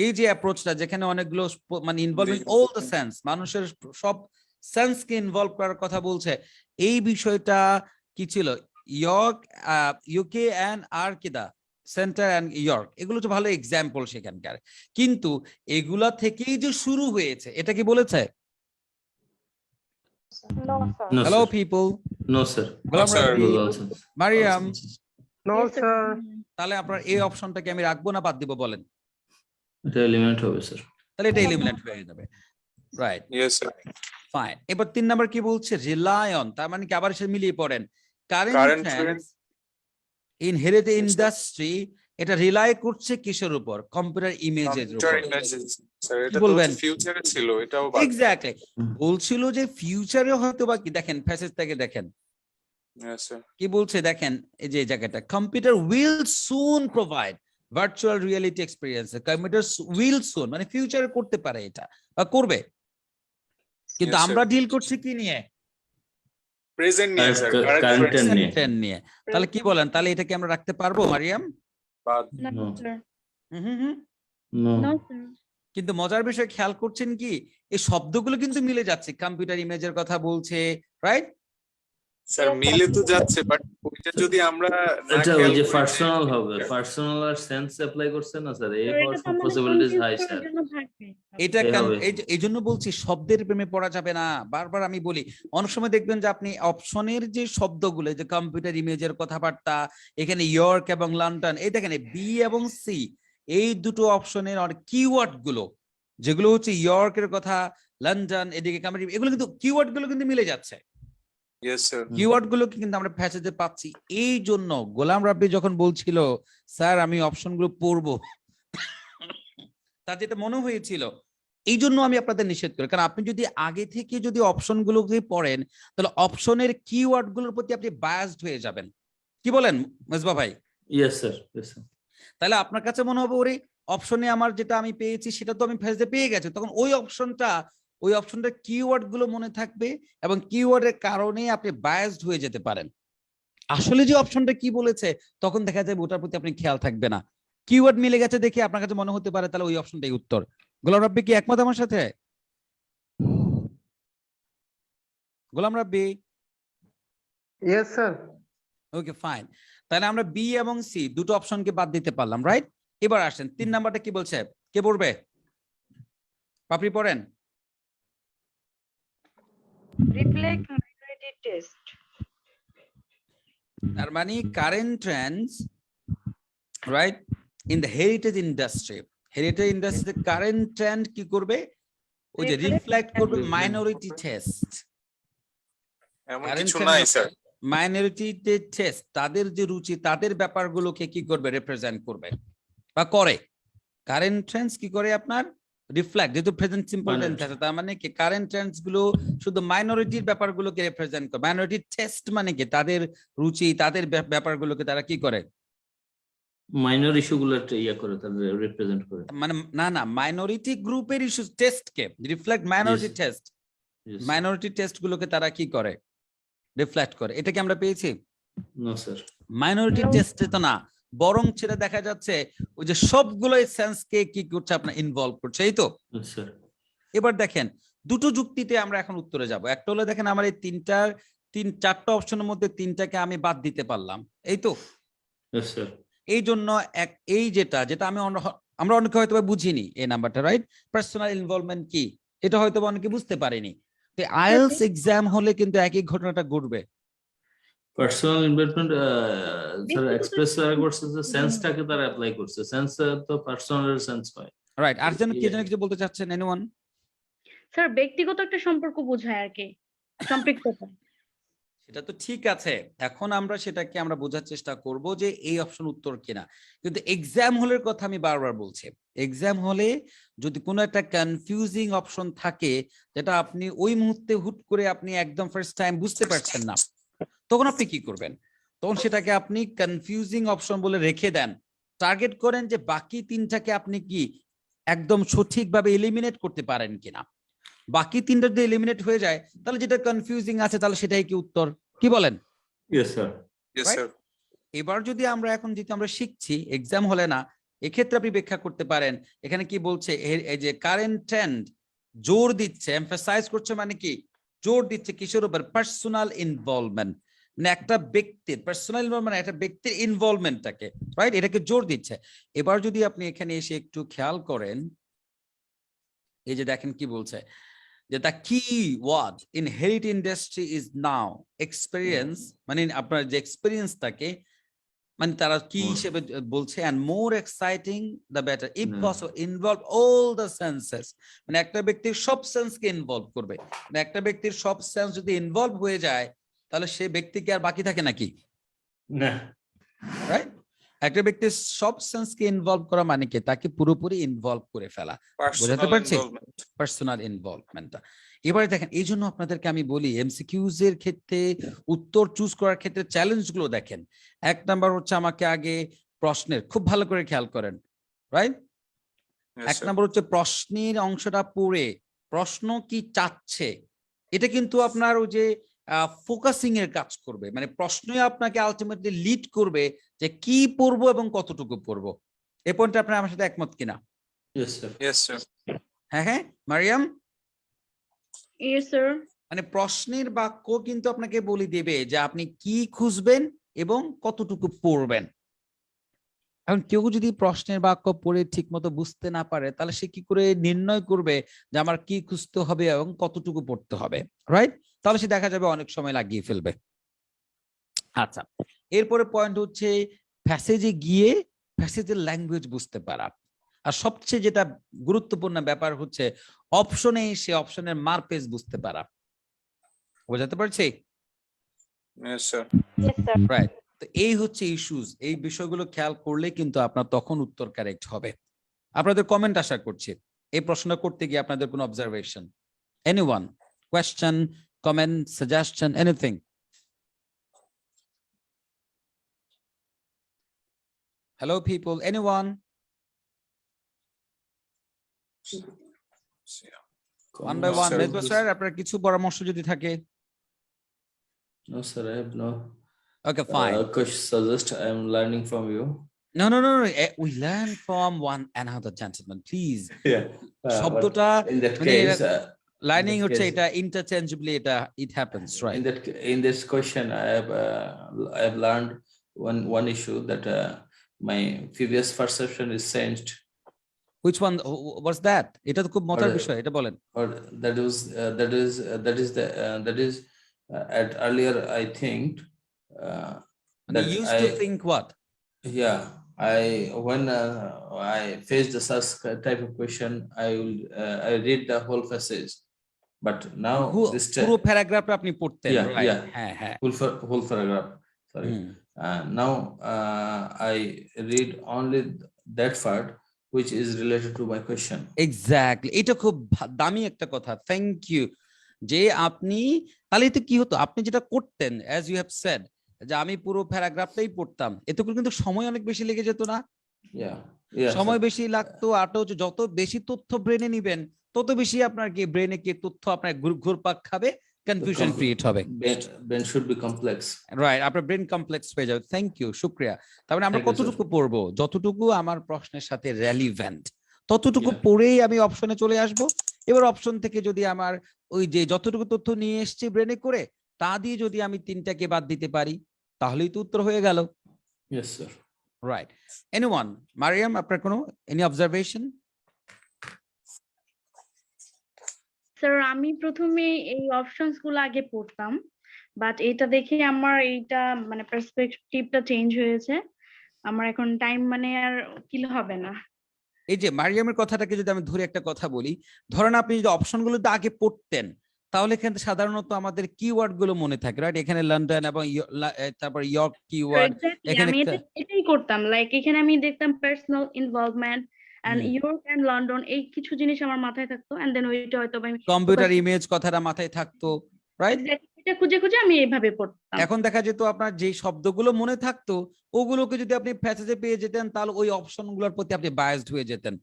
এই যে অ্যাপ্রোচটা যেখানে অনেকগুলো মানে ইনভলভিং অল দ্য সেন্স, মানুষের সব সেন্সকে ইনভলভ করার কথা বলছে, এই বিষয়টা কি ছিল, ইয়র্ক, ইউকে এন্ড আর কিদা সেন্টার এন্ড ইয়র্ক, এগুলো তো ভালো এক্সাম্পল সেখানকার, কিন্তু এগুলা থেকেই যে শুরু হয়েছে এটা কি বলেছে? No, sir. No, hello sir. People, No, sir. Golam sir. Rabbi, No, also. Mariam, no Yes, sir. Sir, তাহলে আপনার এই অপশনটাকে আমি রাখবো না বাদ দিব বলেন? এটা এলিমেন্ট হবে স্যার। তাহলে এটা এলিমিনেট হয়ে যাবে, রাইট, Yes sir. ফাইন। এবার 3 নাম্বার কি বলছে, রিলাই অন, তার মানে কি আবার সে মিলিয়ে পড়েন, Current current trends in heritage Yes, sir. Industry, এটা রিলাই করছে কিসের উপর, কম্পিউটার ইমেজের Computer উপর। images. স্যার এটা তো বলবেন? ফিউচারে ছিল, এটাও বাদ। এক্স্যাক্টলি, বলছিল যে ফিউচারে হয়তো বা কি, দেখেন প্যাসেজ থেকে দেখেন Yes sir. কি বলছে, দেখেন এই যে জায়গাটা, computer will soon provide virtual reality experience, computer will soon মানে ফিউচারে করতে পারে এটা বা করবে, কিন্তু Yes, sir. আমরা ডিল করছি কি নিয়ে, প্রেজেন্ট নিয়ে স্যার, Current কারেন্ট trend নিয়ে। ট্রেন্ড নিয়ে। তাহলে কি বলেন, তাহলে এটাকে আমরা রাখতে পারবো মারিয়াম? বাদ। No, No. sir. হুম। No. No, sir. কিন্তু মজার বিষয় খেয়াল করছেন কি, এই শব্দগুলো কিন্তু মিলে যাচ্ছে, কম্পিউটার ইমেজের কথা বলছে, রাইট? স্যার মিলে তো যাচ্ছে, বাট ওইটা যদি আমরা না এটা ওই খেয়াল যে করি, পার্সোনাল হবে, পার্সোনাল আর সেন্স অ্যাপ্লাই করছে না স্যার, এই Sir, হওয়ার এটা তো সব আমাদের পসিবিলিটিস confuse হাই করার স্যার। জন্য থাকবে। এটা এই হবে। এই জন্য বলছি শব্দের প্রেমে পড়া যাবে না, বারবার আমি বলি। অনেক সময় দেখবেন যে আপনি অপশনের যে শব্দগুলো, যে কম্পিউটার ইমেজের কথাবার্তা, এখানে ইয়র্ক এবং লন্ডন, এই দেখেন বি এবং সি, এই দুটো অপশনের অনেক কিওয়ার্ড গুলো যেগুলো হচ্ছে ইয়র্কের কথা, লন্ডন, এদিকে কম্পিউটার, এগুলো কিন্তু কিওয়ার্ড গুলো কিন্তু মিলে যাচ্ছে, yes sir. কিওয়ার্ড গুলো কিন্তু আমরা প্যাসেজে পাচ্ছি। এই জন্য গোলাম রাব্বি যখন বলছিল স্যার আমি অপশনগুলো পড়বো, তার যেটা মনে হয়েছিল, এই জন্য আমি আপনাদের নিষেধ করি, কারণ আপনি যদি আগে থেকে যদি অপশনগুলোকে পড়েন, তাহলে অপশনের কিওয়ার্ড গুলোর প্রতি আপনি বায়াসড হয়ে যাবেন। কি বলেন মেজবা ভাই? Yes sir, yes sir. তাহলে আপনার কাছে মনে হবে ওরে অপশনে আমার যেটা আমি পেয়েছি সেটা তো আমি ফেজে পেয়ে গেছি, তখন ওই অপশনটার কিওয়ার্ড গুলো মনে থাকবে এবং কিওয়ার্ডের কারণে আপনি বায়াসড হয়ে যেতে পারেন। আসলে যে অপশনটা কি বলেছে তখন দেখা যাবে ওটার প্রতি আপনি খেয়াল থাকবে না, কিওয়ার্ড মিলে গেছে দেখে আপনার কাছে মনে হতে পারে তাহলে ওই অপশনটাই উত্তর। গোলাম রাব্বি কি একমত আমার সাথে? Golam Rabbi, yes sir. Okay fine, তাহলে আমরা বি এবং সি দুটো অপশনকে বাদ দিতে পারলাম, রাইট? এবার আসেন 3 নাম্বারটা কি বলছে, কে পড়বে? পাপড়ি পড়েন। Reflect minority test. তার মানে current Trends, right, in the heritage industry, heritage ইন্ডাস্ট্রিতে কারেন্ট ট্রেন্ড কি করবে, ওই যে রিফ্লেক্ট করবে মাইনরিটি টেস্ট। এমন Current কিছু trend নাই না। স্যার। মাইনরিটি টেস্ট তাদের যে রুচি, তাদের ব্যাপারগুলোকে কি করবে, রিপ্রেজেন্ট করবে বা করে। কারেন্ট ট্রেন্ডস কি করে আপনার রিফ্লেক্ট, যেহেতু প্রেজেন্ট সিম্পল টেন্স আছে, তার মানে কি কারেন্ট ট্রেন্ডস গুলো শুধু মাইনরিটির ব্যাপারগুলোকে রিপ্রেজেন্ট করে। মাইনরিটি টেস্ট মানে কি তাদের রুচি, তাদের ব্যাপারগুলোকে তারা কি করে, মাইনর ইস্যুগুলো ইয়া করে, তাদের রিপ্রেজেন্ট করে। মানে না মাইনরিটি গ্রুপের ইস্যু টেস্ট কে reflect minority Yes. Taste, Yes. Minority taste গুলোকে তারা কি করে, রিফ্লেক্ট করে। এটা কি আমরা পেয়েছি? No sir. মাইনরিটি টেস্টে তো না, বরং সেটা দেখা যাচ্ছে ওই যে সবগুলো সেন্সকে কি করছে আপনার ইনভলভ করছে, এই তো। স্যার এবার দেখেন দুটো যুক্তিতে আমরা এখন উত্তরে যাব। একটা হলো দেখেন আমার এই চারটা অপশনের মধ্যে 3টাকে আমি বাদ দিতে পারলাম, এই তো। Yes sir. এই জন্য এই যেটা আমরা অনেকে হয়তো বুঝিনি এই নাম্বারটা, রাইট? পার্সোনাল ইনভলভমেন্ট কি এটা হয়তো অনেকে বুঝতে পারেনি। তো আইএলটিএস এক্সাম হলে কিন্তু একই ঘটনাটা ঘটবে। পার্সোনাল ইনভেস্টমেন্ট স্যার ব্যক্তিগত এক্সপ্রেস করছে যে হুম। সেন্সটাকে তারা অ্যাপ্লাই করছে, সেন্স তো পার্সোনাল সেন্স হয়। রাইট, আর যেন কে Yeah. যেন কিছু বলতে চাচ্ছেন, এনিওয়ান? স্যার ব্যক্তিগত একটা সম্পর্ক বোঝায় আর কি, সম্পৃক্ততা। সেটা তো ঠিক আছে, এখন আমরা সেটাকে আমরা বোঝার চেষ্টা করব যে এই অপশন উত্তর কিনা। কিন্তু এক্সাম হলের কথা আমি বারবার বলছি, এক্সাম হলে যদি কোনো একটা কনফিউজিং অপশন থাকে যেটা আপনি ওই মুহূর্তে হুট করে আপনি একদম ফার্স্ট টাইম বুঝতে পারছেন না, তখন আপনি কি করবেন? তখন সেটাকে আপনি কনফিউজিং অপশন বলে রেখে দেন, টার্গেট করেন যে বাকি তিনটাকে আপনি কি একদম সঠিকভাবে এলিমিনেট করতে পারেন কিনা। বাকি তিনটা যদি এলিমিনেট হয়ে যায় তাহলে যেটা কনফিউজিং আছে তাহলে সেটাই কি উত্তর, কি বলেন? Yes sir. Yes, Right? sir. এবার যদি আমরা এখন যেহেতু আমরা শিখছি, এক্সাম হলে না, এক্ষেত্রে আপনি ব্যাখ্যা করতে পারেন এখানে কি বলছে, এই যে কারেন্ট ট্রেন্ড জোর দিচ্ছে, এমফাসাইজ করছে, মানে কি জোর দিচ্ছে কিসের উপর? পার্সোনাল ইনভলভমেন্ট, মানে একটা ব্যক্তির পার্সোনাল মানে একটা ব্যক্তির ইনভলভমেন্টটাকে, রাইট, এটাকে জোর দিচ্ছে। এবার যদি আপনি এখানে এসে একটু খেয়াল করেন, এই যে দেখেন কি বলছে, যে the key word in heritage industry is now experience, মানে আপনার যে এক্সপেরিয়েন্সটাকে মানে তারা কি হিসেবে বলছে, and more exciting the better if possible involve all the senses, মানে একটা ব্যক্তির সব সেন্সকে ইনভলভ করবে, মানে একটা ব্যক্তির সব সেন্স যদি ইনভলভ হয়ে যায় তাহলে সে ব্যক্তি কি আর বাকি থাকে নাকি? না। রাইট, একটা ব্যক্তির সব সেন্সকে ইনভলভ করা মানে কি তাকে পুরোপুরি ইনভলভ করে ফেলা, বোঝাতে Personal পারছি? involvement. পার্সোনাল ইনভলভমেন্টটা। এবারে দেখেন, এই জন্য আপনাদেরকে আমি বলি এমসিকিউজ এর ক্ষেত্রে উত্তর চুজ করার ক্ষেত্রে চ্যালেঞ্জ গুলো দেখেন। এক নাম্বার হচ্ছে আমাকে আগে প্রশ্নের খুব ভালো করে খেয়াল করেন, রাইট? Yes, এক sir. নাম্বার হচ্ছে প্রশ্নের অংশটা পড়ে প্রশ্ন কি চাচ্ছে, এটা কিন্তু আপনার ওই যে ফোকাসিং এর কাজ করবে, মানে প্রশ্নই আপনাকে আলটিমেটলি লিড করবে যে কি পড়বো এবং কতটুকু পড়বো। এই পয়েন্টটা আপনার আমার সাথে একমত কিনা? Yes sir. Yes, sir. হ্যাঁ হ্যাঁ মারিয়াম, Yes, sir. মানে প্রশ্নের বাক্য কিন্তু আপনাকে বলে দেবে যে আপনি কি খুঁজবেন এবং কতটুকু পড়বেন। এখন কেউ যদি প্রশ্নের বাক্য পড়ে ঠিক মতো বুঝতে না পারে তাহলে সে কি করে নির্ণয় করবে যে আমার কি খুঁজতে হবে এবং কতটুকু পড়তে হবে, রাইট? তাহলে সে দেখা যাবে অনেক সময় লাগিয়ে ফেলবে। আচ্ছা, এরপরে পয়েন্ট হচ্ছে প্যাসেজে গিয়ে প্যাসেজের ল্যাঙ্গুয়েজ বুঝতে পারা, আর সবচেয়ে যেটা গুরুত্বপূর্ণ ব্যাপার হচ্ছে অপশনে সে অপশনের মারপেজ বুঝতে পারা, বোঝাতে পারছি? Yes, sir. Yes, sir. Right, তো এই হচ্ছে ইস্যুস, এই বিষয়গুলো খেয়াল করলে কিন্তু আপনার তখন উত্তর কারেক্ট হবে। আপনাদের কমেন্ট আশা করছি এই প্রশ্নটা করতে গিয়ে আপনাদের কোনো observation, anyone, question, comment, suggestion, anything? Hello people, anyone? One by No, one, sir. Mezba sir আপনার কিছু পরামর্শ যদি থাকে? No sir, I have no okay fine. suggest I am learning from you. No, no, no, no. We learn from one another, gentlemen. Please. Yeah. শব্দটা In that মানে case, লাইনিং that হচ্ছে case- এটা ইন্টারচেঞ্জেবলি, এটা it happens, right? in this question, I have learned one issue that my previous perception is changed, Which one was that? এটা তো খুব মজার Or- বিষয়, এটা বলেন। or that is at earlier I think মানে that used to I- think what? yeah, when I face the such type of question, I read the whole passage, but now this পুরো প্যারাগ্রাফটা আপনি পড়তেন, Yeah, right? yeah. হ্যাঁ হ্যাঁ। whole paragraph, sorry. Hmm. Now I read only that part which is related to my question. Exactly, এটা খুব দামি একটা কথা, থ্যাংক ইউ। যে আপনি তাহলে তো কি হতো, আপনি যেটা করতেন অ্যাজ ইউ হ্যাভ সেড যে আমি পুরো প্যারাগ্রাফটাই পড়তাম, এতে করে কিন্তু সময় অনেক বেশি লেগে যেত না? Yeah, yeah. সময় বেশি লাগতো, আরটা হচ্ছে যত বেশি তথ্য ব্রেনে নিবেন তত বেশি আপনার কি ব্রেনে কি তথ্য আপনার ঘুরপাক খাবে, কনফিউশন ক্রিয়েট হবে, brain should be complex. Right? আপনার ব্রেন কমপ্লেক্স হয়ে যাবে। থ্যাংক ইউ, শুক্রিয়া। তার মানে আমরা Thank you, sir. কতটুকু পড়বো? যতটুকু আমার প্রশ্নের সাথে রেলিভেন্ট ততটুকু Yeah. পড়েই আমি অপশনে চলে আসব। এবার অপশন থেকে যদি আমার ওই যে যতটুকু তথ্য নিয়ে এসেছি ব্রেনে করে তা দিয়ে যদি আমি তিনটাকে বাদ দিতে পারি তাহলেই তো উত্তর হয়ে গেল, Yes, sir. Right? Anyone, Mariam আপনার কোনো এনি অবজারভেশন? স্যার আমি প্রথমে এই অপশনস গুলো আগে পড়তাম, বাট এটা দেখে আমার এইটা মানে পার্সপেক্টিভটা চেঞ্জ হয়েছে। আমার এখন টাইম মানে আর কিল হবে না। এই যে মারিয়ামের কথাটাকে যদি আমি ধরে একটা কথা বলি, ধরেন আপনি যদি অপশনগুলোতে আগে পড়তেন তাহলে এখানে সাধারণত আমাদের কিওয়ার্ড গুলো মনে থাকে, রাইট? এখানে লন্ডন এবং তারপর ইয়র্ক কিওয়ার্ড, এক্স্যাক্টলি এখানে আমি একটা এটাই করতাম, লাইক এখানে আমি দেখতাম personal involvement and hmm. York and London, এই কিছু জিনিস আমার মাথায় থাকতো এন্ড দেন ওইটা হয়তো আমি কম্পিউটার ইমেজ কথাটা মাথায় থাকতো, রাইট? এক্স্যাক্টলি এটা খুঁজে খুঁজে আমি এইভাবে পড়তাম। এখন দেখা যেত আপনার যেই শব্দগুলো মনে থাকতো ওগুলোকে যদি আপনি প্যাসেজে পেয়ে যেতেন তাহলে ওই অপশনগুলোর প্রতি আপনি বায়াসড হয়ে যেতেন,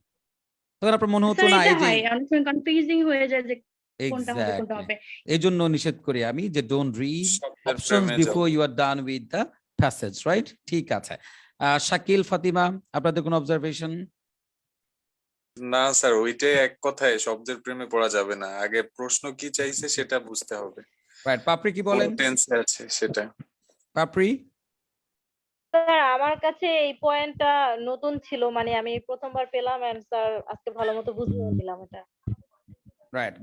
তখন আপনার মনে হতো স্যার না এটা এই যে হয় অনেক সময় কনফিউজিং হয়ে যায় যে কোনটা হবে কোনটা এক্স্যাক্টলি। হবে। এই জন্য নিষেধ করি আমি যে ডোন্ট রিড শব্দের অপশনস প্রেমে বিফোর যাবো। You are done with the passage, right? ঠিক আছে। শাকিল, ফাতিমা, আপনাদের কোনো অবজারভেশন? না স্যার, ওইটাই এক কথায় শব্দের প্রেমে পড়া যাবে না, আগে প্রশ্ন কি চাইছে সেটা বুঝতে হবে, রাইট, পাপড়ি কি কোন বলেন? টেন্সে আছে সেটা। পাপড়ি? স্যার আমার কাছে এই পয়েন্টটা নতুন ছিল, মানে আমি প্রথমবার পেলাম, এন্ড স্যার আজকে ভালো মতো বুঝিয়ে নিলাম এটা। রাইট,